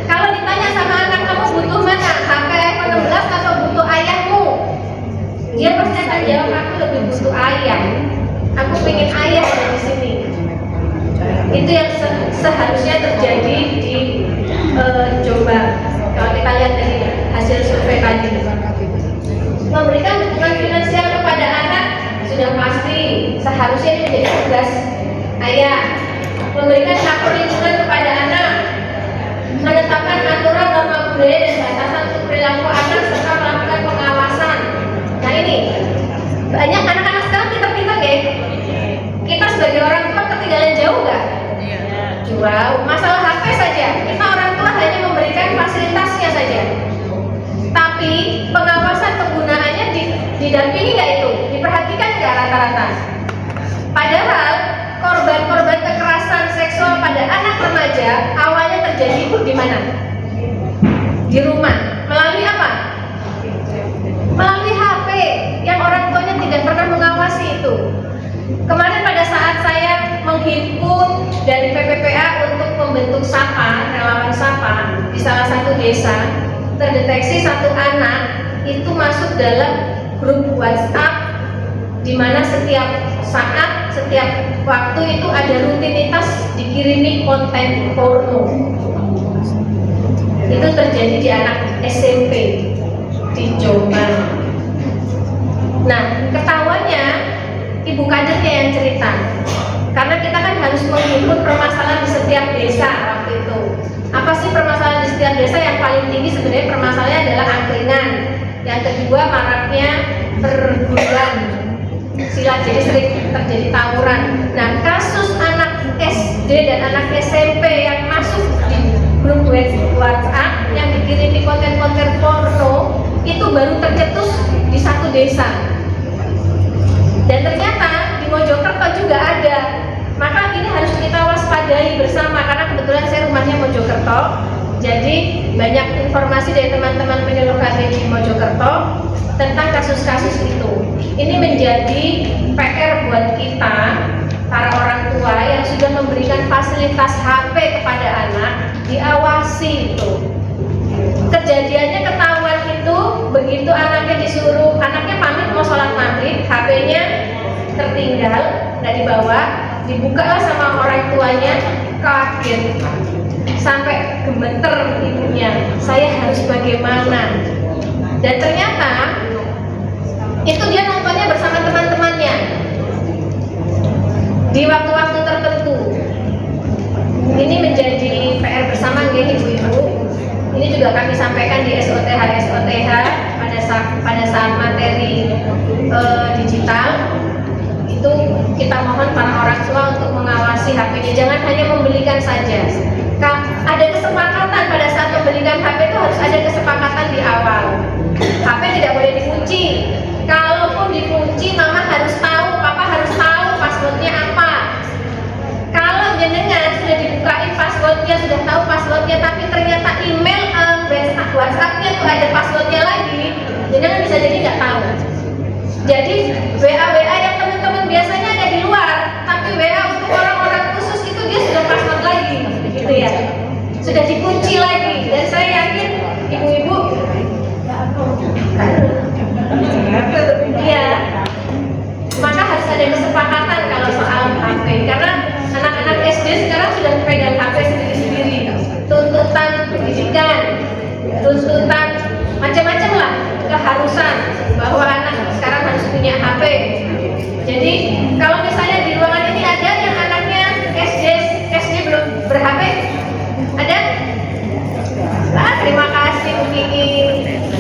Kalau ditanya sama anak kamu butuh mana, HP iPhone 16 atau butuh ayahmu? Dia pasti akan jawab aku lebih butuh ayah. Aku pengen ayah di sini. Itu yang seharusnya terjadi di Jombang. Kalau kita lihat dari hasil survei tadi, memberikan dukungan finansial kepada anak sudah pasti seharusnya menjadi tugas ayah. Memberikan hak perlindungan kepada anak, menetapkan aturan norma budaya dan batasan untuk perilaku anak serta melakukan pengawasan. Nah ini banyak anak-anak sekarang pintar-pintar ya. Kita sebagai orang tua ketinggalan jauh nggak? Jauh. Masalah HP saja, kita orang tua hanya memberikan fasilitasnya saja. Tapi pengawasan penggunaannya didampingi nggak itu? Diperhatikan nggak rata-rata? Padahal korban-korban kekerasan seksual pada anak remaja awalnya terjadi di mana? Di rumah. Melalui apa? Melalui HP yang orang tuanya tidak pernah mengawasi itu. Kemarin pada saat saya menghimpun dari PPPA untuk membentuk SAPA, relawan SAPA di salah satu desa, terdeteksi satu anak itu masuk dalam grup WhatsApp di mana setiap saat, setiap waktu itu ada rutinitas dikirimi konten porno. Itu terjadi di anak SMP di Jombang. Nah, ketahuannya ibu kadernya yang cerita. Karena kita kan harus menghimpun permasalahan di setiap desa waktu itu. Apa sih permasalahan di setiap desa? Yang paling tinggi sebenarnya permasalahannya adalah angkringan. Yang kedua maraknya perguruan silat, jadi sering terjadi tawuran. Nah, kasus anak SD dan anak SMP yang masuk di grup WhatsApp yang dikirimi konten-konten porno itu baru tercetus di satu desa. Dan ternyata di Mojokerto juga ada. Maka ini harus kita waspadai bersama karena kebetulan saya rumahnya Mojokerto. Jadi banyak informasi dari teman-teman penyuluh KB di Mojokerto tentang kasus-kasus itu. ini menjadi PR buat kita para orang tua yang sudah memberikan fasilitas HP kepada anak, diawasi itu. Kejadiannya ketahuan itu begitu anaknya disuruh, anaknya pamit mau sholat maghrib, HP-nya tertinggal, nggak dibawa, dibukalah sama orang tuanya, kaget, sampai gemeter ibunya, saya harus bagaimana? Dan ternyata itu dia nontonnya bersama teman-temannya di waktu-waktu tertentu. Ini menjadi PR bersama ya ibu-ibu. Ini juga kami sampaikan di SOTH pada saat materi digital. Itu kita mohon para orang tua untuk mengawasi HP-nya, jangan hanya membelikan saja. Ada kesepakatan pada saat membelikan HP itu harus ada kesepakatan di awal. HP tidak boleh dikunci. Kalaupun dikunci, mama harus tahu, papa harus tahu passwordnya apa. Kalau jenengan sudah dibukain passwordnya, sudah tahu passwordnya, tapi ternyata email WhatsApp-nya tuh ada passwordnya lagi, jenengan bisa jadi nggak tahu. Jadi WA yang teman-teman biasanya ada di luar, tapi WA untuk orang-orang khusus itu dia sudah password lagi, gitu ya, sudah dikunci lagi. Dan saya yakin ibu-ibu, ya, maka harus ada kesepakatan kalau soal HP, karena anak-anak SD sekarang sudah pegang HP sendiri-sendiri, tuntutan pendidikan, tuntutan macam-macam lah, keharusan bahwa anak sekarang harus punya HP. Jadi kalau misalnya di ruangan ini ada yang anaknya SD belum ber-HP, ada? Terima kasih Bu Kiki.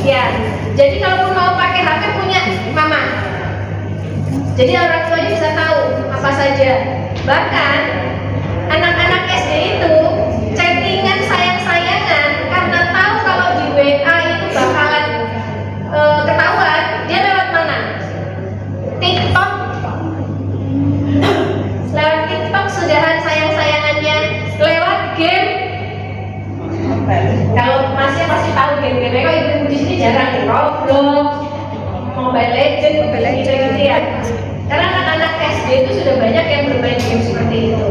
Ya, jadi kalau mau pakai HP punya mama. Jadi orang tuanya bisa tahu apa saja. Bahkan anak-anak SD itu chattingan sayang-sayangan karena tahu kalau di WA itu bakalan ketahuan, dia lewat mana? TikTok. Lewat TikTok sudahan sayang-sayangannya, lewat game. Kalau masih pasti tahu game-game. Kalau ibu-ibu di sini jarang nih, Roblox, Mobile Legends, gitu ya. Karena anak-anak SD itu sudah banyak yang bermain game seperti itu.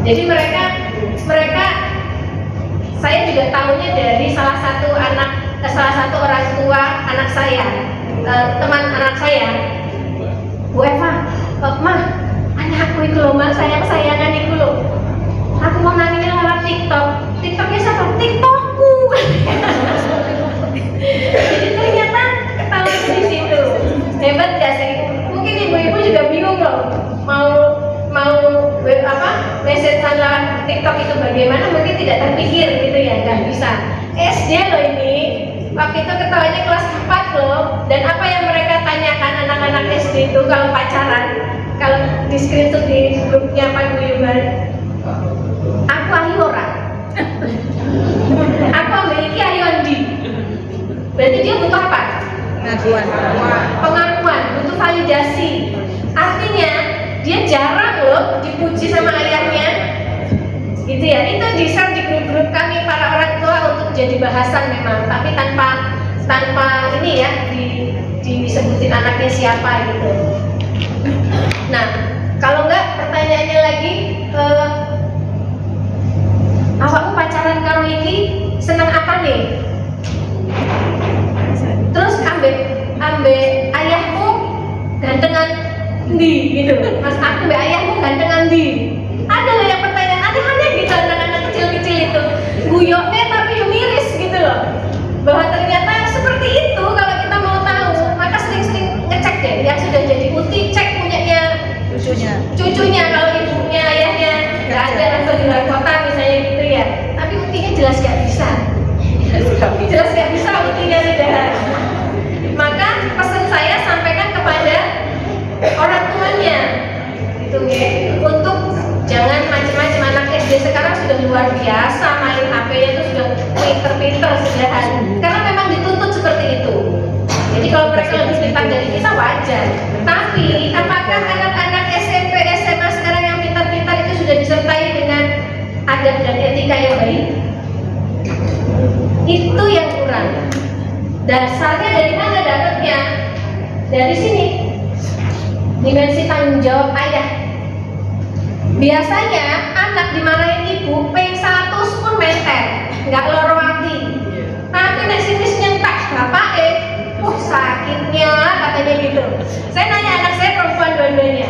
Jadi mereka saya juga tahunya dari salah satu orang tua anak saya, teman anak saya, Bu Eva, Mah, anakku itu loh, Mak, sayang-sayangan itu loh. Aku mau nanginya lewat TikTok. TikToknya siapa? TikTokku. Jadi ternyata ketahuan di situ. Hebat gak sih? Mungkin ibu-ibu juga bingung loh. Mau message lewat TikTok itu bagaimana? Mungkin tidak terpikir gitu ya, nggak bisa. SD loh ini. Waktu itu ketahuannya kelas 4 loh. Dan apa yang mereka tanyakan anak-anak SD itu kalau pacaran? Kalau di screenshot di grupnya Paguyuban, aku ayu orang. Aku memiliki ayu andi. Berarti dia butuh apa? Pengakuan, butuh validasi. Artinya dia jarang loh dipuji sama ayahnya, gitu ya. Itu di-share di grup-grup kami para orang tua untuk jadi bahasan memang, tapi tanpa ini ya disebutin anaknya siapa gitu. Nah, kalau enggak pertanyaannya lagi, awakmu pacaran karo iki seneng apa nih? Terus ambek ayahmu gantengan ndi gitu. Mas aku ambek ayahmu gantengan ndi? Ada loh yang pertanyaan aneh-aneh gitu, anak-anak kecil-kecil itu guyoknya tapi yang miris gitu loh. Bahwa ternyata seperti itu. Kalau kita mau tahu, maka sering-sering ngecek deh yang sudah jadi uti, cek punyanya cucunya kalau ibunya ayahnya nggak ada atau di luar kota misalnya gitu ya. Tapi utinya jelas nggak bisa. Jelas nggak bisa utinya tidak. Maka pesan saya sampaikan kepada orang tuanya gitu ya, untuk jangan macam-macam. Anak SD sekarang sudah luar biasa main HP-nya itu sudah pinter-pinter sudahan, karena memang dituntut seperti itu. Jadi kalau mereka lebih pintar dari kita wajar. Tapi apakah anak-anak SMP, SMA sekarang yang pintar-pintar itu sudah disertai dengan adab dan etika yang baik? Itu yang kurang. Dasarnya dari mana dapatnya? Dari sini. dimensi tanggung jawab ayah. Biasanya anak dimarahin ibu, P100 pun menter, nggak loro hati. Tapi nek sinis nyentak bapak sakitnya katanya gitu. Saya nanya anak saya perempuan dua-duanya,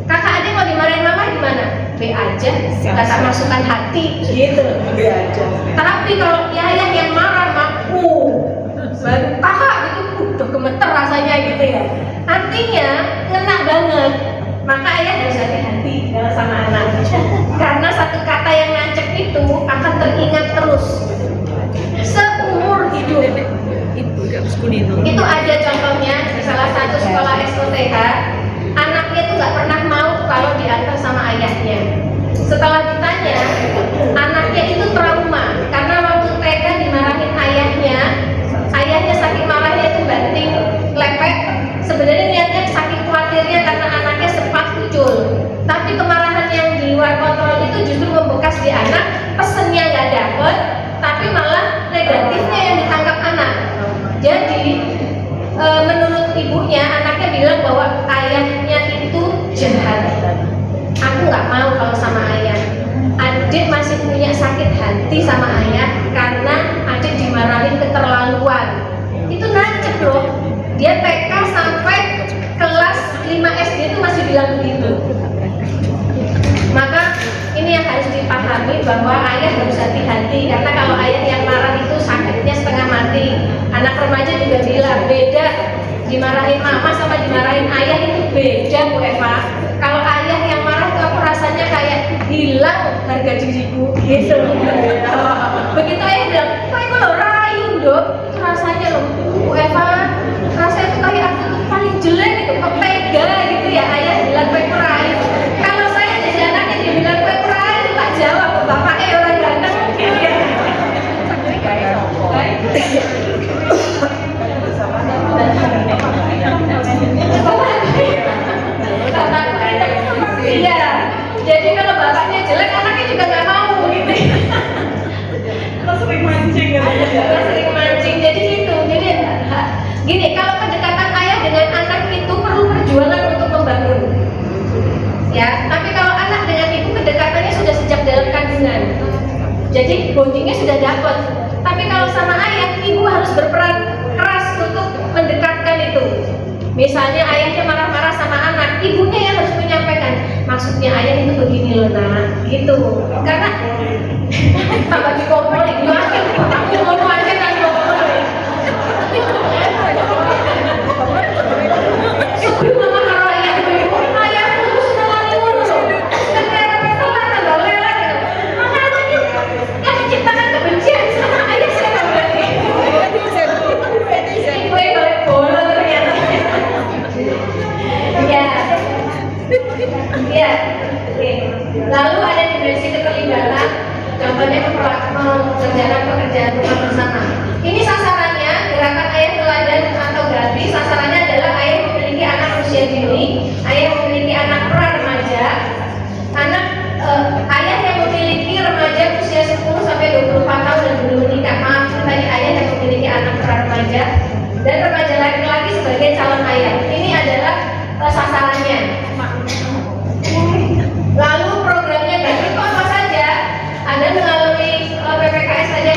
kakak adik mau dimarahin mama gimana? B aja, nggak tak masukkan hati gitu. B aja. Tapi kalau ayah yang marah mah, baru kakak gitu, udah gemeter rasanya gitu ya. Artinya ngena banget. Maka ayah harus hati-hati sama anak. Karena satu kata yang nancep itu akan teringat terus seumur hidup. Itu ada contohnya di salah satu sekolah SOTH. Anaknya tuh nggak pernah mau kalau diantar sama ayahnya. Setelah ditanya, anaknya itu trauma karena waktu TK dimarahin ayahnya. Ayahnya saking marahnya itu banting lepek. Sebenarnya niatnya saking khawatirnya karena anaknya sempat kucul. Tapi kemarahan yang di luar kontrol itu justru membekas di anak. Pesennya nggak dapet, tapi malah negatifnya yang ditangkap anak. Jadi menurut ibunya, anaknya bilang bahwa ayahnya itu jahat. Aku nggak mau kalau sama ayah. Adik masih punya sakit hati sama ayah karena adik dimarahin keterlaluan. Itu nancep loh. Dia TK sampai kelas 5 SD itu masih bilang begitu. Maka ini yang harus dipahami bahwa ayah harus hati-hati karena kalau ayah yang marah itu sakitnya setengah mati. Anak remaja juga bilang beda, dimarahin mama sama dimarahin ayah itu beda Bu Eva. Kalau ayah yang marah tuh aku rasanya kayak hilang harga diriku gitu. Begitu ayah bilang, kok itu lo rayu dok, itu rasanya loh Bu Eva, rasanya itu kayak aku tuh paling jelek itu kepega gitu ya. Ayah bilang kue rayu. Kalau saya jadi anaknya dia bilang kue rayu, tak jawab bapaknya orang ganteng gitu ya. Iya, jadi kalau bapaknya jelek, anaknya juga nggak mau gitu. Sering mancing Sering mancing, jadi gitu. Jadi gini, kalau kedekatan ayah dengan anak itu perlu perjuangan untuk membangun. Ya, tapi kalau anak dengan ibu kedekatannya sudah sejak dalam kandungan. Jadi bondingnya sudah dapat. Tapi kalau sama ayah, ibu harus berperan keras untuk mendekatkan itu. Misalnya ayahnya marah-marah sama anak, ibunya yang harus menyampaikan, maksudnya ayah itu begini loh nak, gitu. Karena tambah dikomporin, aku ngomong aja kan ngomong. Sebelum mama karo ayah itu, ayah itu sudah lari mulu loh. Ketika pelan tambah lelah gitu. Makanya yang menciptakan kebencian sama ayah siapa berarti? Ibu yang balik bola ternyata. Ya. Oke. Lalu ada dimensi keterlibatan, contohnya mengerjakan pekerjaan rumah bersama. Ini sasarannya gerakan ayah teladan atau gratis. Sasarannya adalah ayah memiliki anak usia dini, ayah memiliki anak pra remaja, ayah yang memiliki remaja usia 10 sampai 24 tahun dan belum menikah. Maaf, tadi ayah yang memiliki anak pra remaja dan remaja laki-laki sebagai calon ayah. Ini adalah sasarannya. Lalu programnya gratis itu apa saja? Ada melalui PPKS saja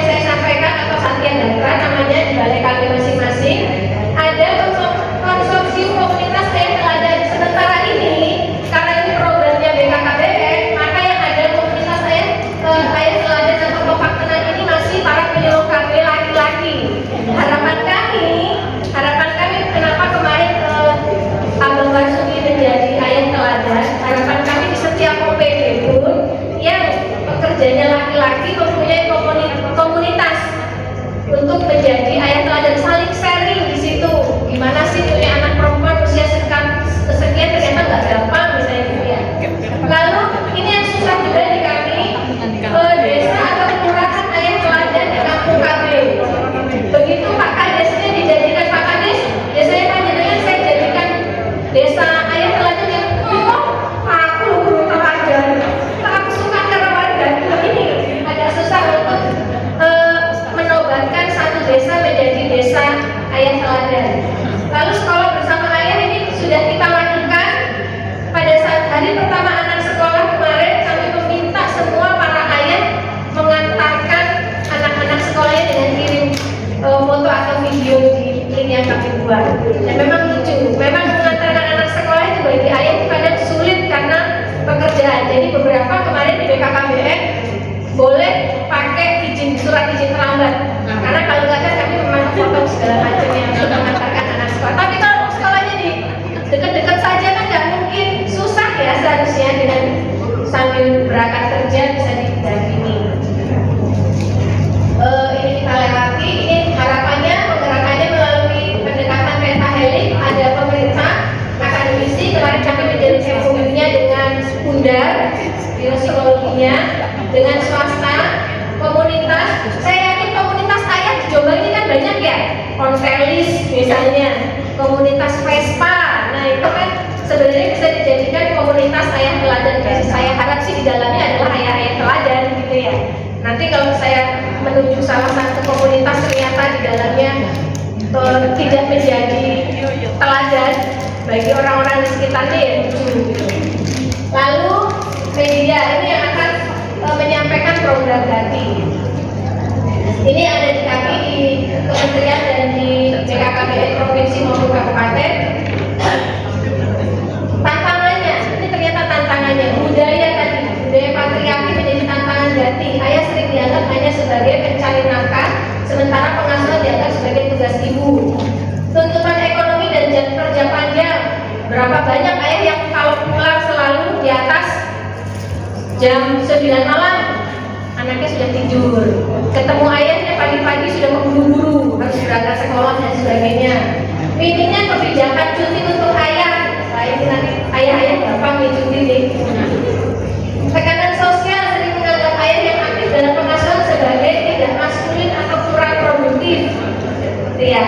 dunia dengan swasta, komunitas. Saya yakin komunitas ayah di Jombang ini kan banyak ya, konselis misalnya, komunitas Vespa. Nah itu kan sebenarnya bisa dijadikan komunitas ayah teladan. Saya harap sih di dalamnya adalah ayah-ayah teladan gitu ya. Nanti kalau saya menuju salah satu komunitas ternyata di dalamnya tidak menjadi teladan bagi orang-orang di sekitarnya ya lucu gitu. Lalu media ini yang akan menyampaikan program ganti. Ini ada di kami di kementerian dan di BKKBN provinsi maupun kabupaten. Tantangannya, ini ternyata tantangannya budaya tadi, budaya patriarki menjadi tantangan ganti. Ayah sering dianggap hanya sebagai pencari nafkah, sementara pengasuhan dianggap sebagai tugas ibu. Tuntutan ekonomi dan jam kerja panjang. Berapa banyak ayah yang kalau pulang selalu di atas jam 9 malam, anaknya sudah tidur. Ketemu ayahnya pagi-pagi sudah memburu-buru, harus berangkat sekolah dan sebagainya. Minimnya kebijakan cuti untuk ayah. Saya nanti ayah-ayah gampang nih cuti nih. Tekanan sosial sering menganggap ayah yang aktif dalam pengasuhan sebagai tidak maskulin atau kurang produktif. Ya.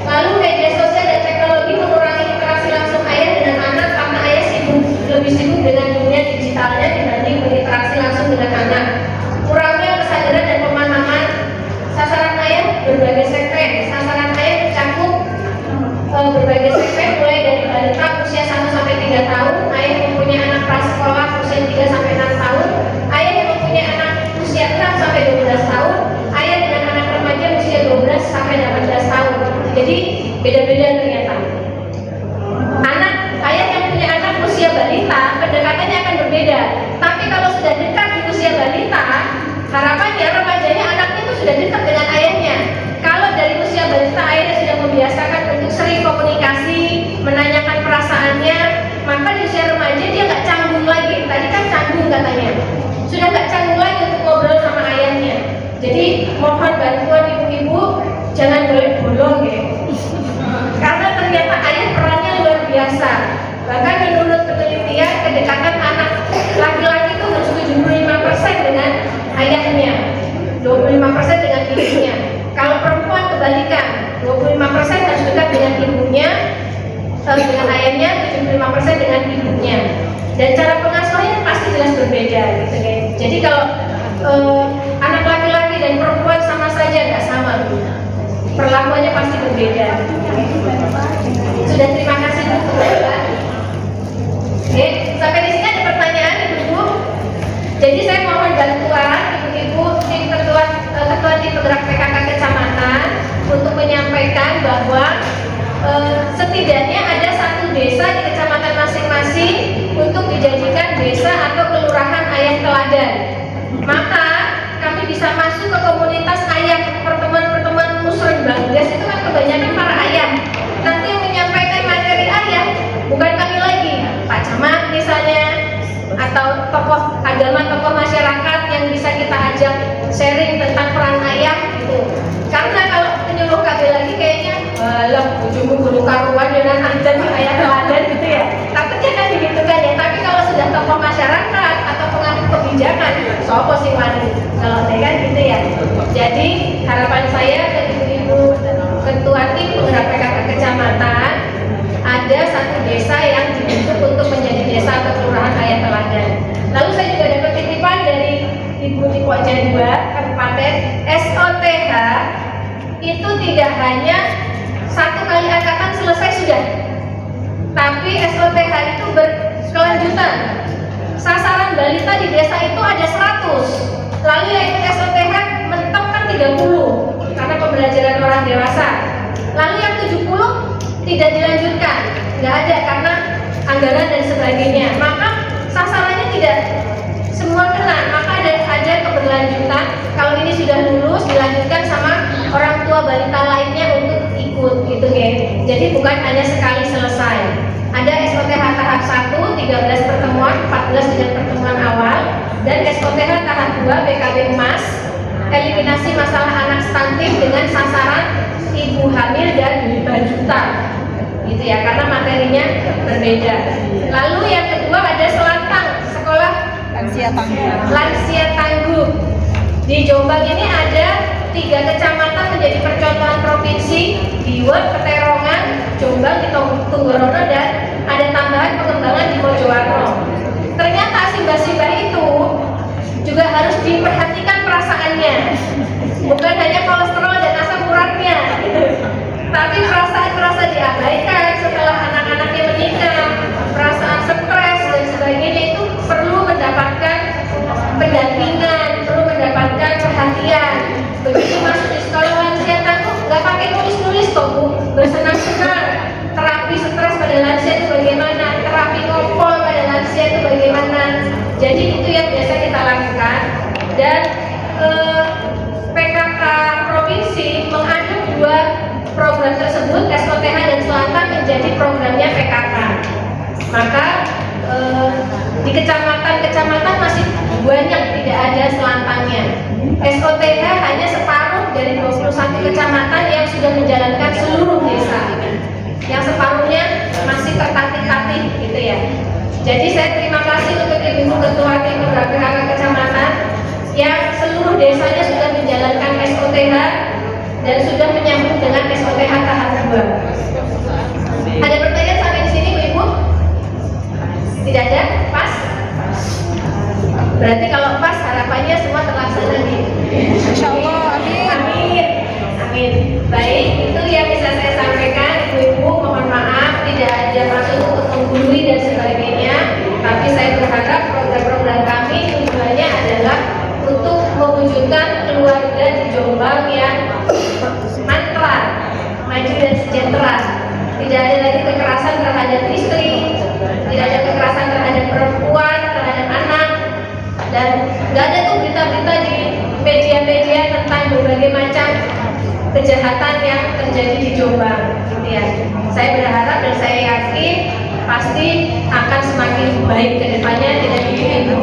Lalu media sosial dan teknologi mengurangi interaksi langsung ayah dengan anak karena ayah lebih sibuk dengan dunia digitalnya dibanding berinteraksi langsung dengan anak. Kurangnya kesadaran dan pemahaman. Sasaran ayah berbagai segmen. Sasaran ayah mencakup berbagai segmen mulai dari balita usia 1 sampai 3 tahun, ayah yang mempunyai anak prasekolah usia 3 sampai 6 tahun, ayah yang mempunyai anak usia 6 sampai 12 tahun, ayah dengan anak remaja usia 12 sampai 18 tahun. Jadi beda-beda ternyata. Ayah yang punya anak usia balita, pendekatannya akan berbeda. Tapi kalau sudah dekat di usia balita, harapannya remajanya anaknya itu sudah dekat dengan ayahnya. Kalau dari usia balita ayahnya sudah membiasakan untuk sering komunikasi, menanyakan perasaannya, maka di usia remaja dia nggak canggung lagi. Tadi kan canggung katanya, sudah nggak canggung lagi untuk ngobrol sama ayahnya. Jadi mohon bantuan ibu-ibu, jangan bolong ya. Karena ternyata ayah perannya luar biasa. Bahkan menurut penelitian kedekatan anak laki-laki itu harus 75% dengan ayahnya, 25% dengan ibunya. Kalau perempuan kebalikan, 25% harus dekat dengan ibunya, dengan ayahnya, 75% dengan ibunya. Dan cara pengasuhannya pasti jelas berbeda gitu ya. Jadi kalau anak laki-laki dan perempuan sama saja nggak sama, perlakuannya pasti berbeda. Sudah, terima kasih untuk Bapak. Oke, sampai di sini ada pertanyaan ibu-ibu. Jadi saya mohon bantuan ibu-ibu tim ketua tim penggerak PKK kecamatan untuk menyampaikan bahwa setidaknya ada satu desa di kecamatan masing-masing untuk dijadikan desa atau kelurahan ayah teladan. Maka kami bisa masuk ke komunitas ayah, pertemuan-pertemuan musren Banggas itu kan kebanyakan para ayah. Nanti yang menyampaikan materi ayah bukan kami lagi, Pak Camat misalnya, atau tokoh agama, tokoh masyarakat yang bisa kita ajak sharing tentang peran ayah gitu. Karena kalau penyuluh KB lagi kayaknya ujung bulu karuan dengan anjan ayah teladan gitu ya. Takutnya kan begitu kan ya. Tapi kalau sudah tokoh masyarakat atau pengambil kebijakan, sopo sing wani kalau saya kan gitu ya. Jadi harapan saya ke ibu-ibu ketua tim penggerak PKK kecamatan, ada satu desa yang dibentuk untuk menjadi desa atau kelurahan ayah teladan. Lalu saya juga dapat titipan dari Ibu di Pojok 2 Kabupaten, SOTH itu tidak hanya satu kali angkatan selesai sudah, tapi SOTH itu berkelanjutan. Sasaran balita di desa itu ada 100, lalu yang ikut SOTH mentok kan 30 karena pembelajaran orang dewasa, lalu yang 70 tidak dilanjutkan, nggak ada karena anggaran dan sebagainya. Maka sasarannya tidak semua kena, maka ada keberlanjutan. Kalau ini sudah lulus, dilanjutkan sama orang tua balita lainnya untuk ikut gitu ya. Jadi bukan hanya sekali selesai. Ada SOTH tahap 1, 13 pertemuan, 14 dengan pertemuan awal, dan SOTH tahap 2 BKB emas, eliminasi masalah anak stunting dengan sasaran ibu hamil dan berjuta gitu ya, karena materinya berbeda. Lalu yang kedua ada selantang, sekolah lansia tangguh. Lansia tangguh. Di Jombang ini ada 3 kecamatan menjadi percontohan provinsi, Diwek, Peterongan, Jombang, di Tunggorono, dan ada tambahan pengembangan di Mojowarno. Ternyata simbah-simbah itu juga harus diperhatikan perasaannya, bukan hanya kolesterol dan asam uratnya, tapi perasaan-perasaan diabaikan setelah anak-anaknya menikah, perasaan stres dan sebagainya itu perlu mendapatkan pendampingan, perlu mendapatkan perhatian. Begitu masuk di sekolah lansia tangguh, nggak pakai nulis-nulis kok Bu, bersenang-senang. Terapi stres pada lansia itu bagaimana, terapi ngompol pada lansia itu bagaimana. Jadi itu yang biasa kita lakukan. Dan PKK Provinsi mengaduk 2 program tersebut, SOTH dan Selatan, menjadi programnya PKK. Maka di kecamatan-kecamatan masih banyak tidak ada selantangnya. SOTH hanya separuh dari 21 kecamatan yang sudah menjalankan seluruh desa. Yang separuhnya masih tertatih-tatih gitu ya. Jadi saya terima kasih untuk Ibu Ketua Tim Penggerak PKK Kecamatan yang seluruh desanya sudah menjalankan SOTH dan sudah menyambung dengan SOTH tahap 2. Ada pertanyaan sampai di sini Bu Ibu? Tidak ada? Pas? Berarti kalau pas harapannya semua terlaksana nih. Insya Allah, amin. Amin. Amin. Baik, itu yang bisa saya sampaikan. Ibu-ibu mohon maaf tidak ada maksud untuk menggurui dan sebagainya. Tapi saya berharap program-program kami tujuannya adalah untuk mewujudkan keluarga di Jombang yang mantra, maju dan sejahtera. Tidak ada lagi kekerasan terhadap istri, tidak ada kekerasan terhadap perempuan, terhadap anak, dan nggak ada tuh berita-berita di media-media tentang berbagai macam kejahatan yang terjadi di Jombang, gitu ya. Saya berharap dan saya yakin pasti akan semakin baik ke depannya, tidak begitu.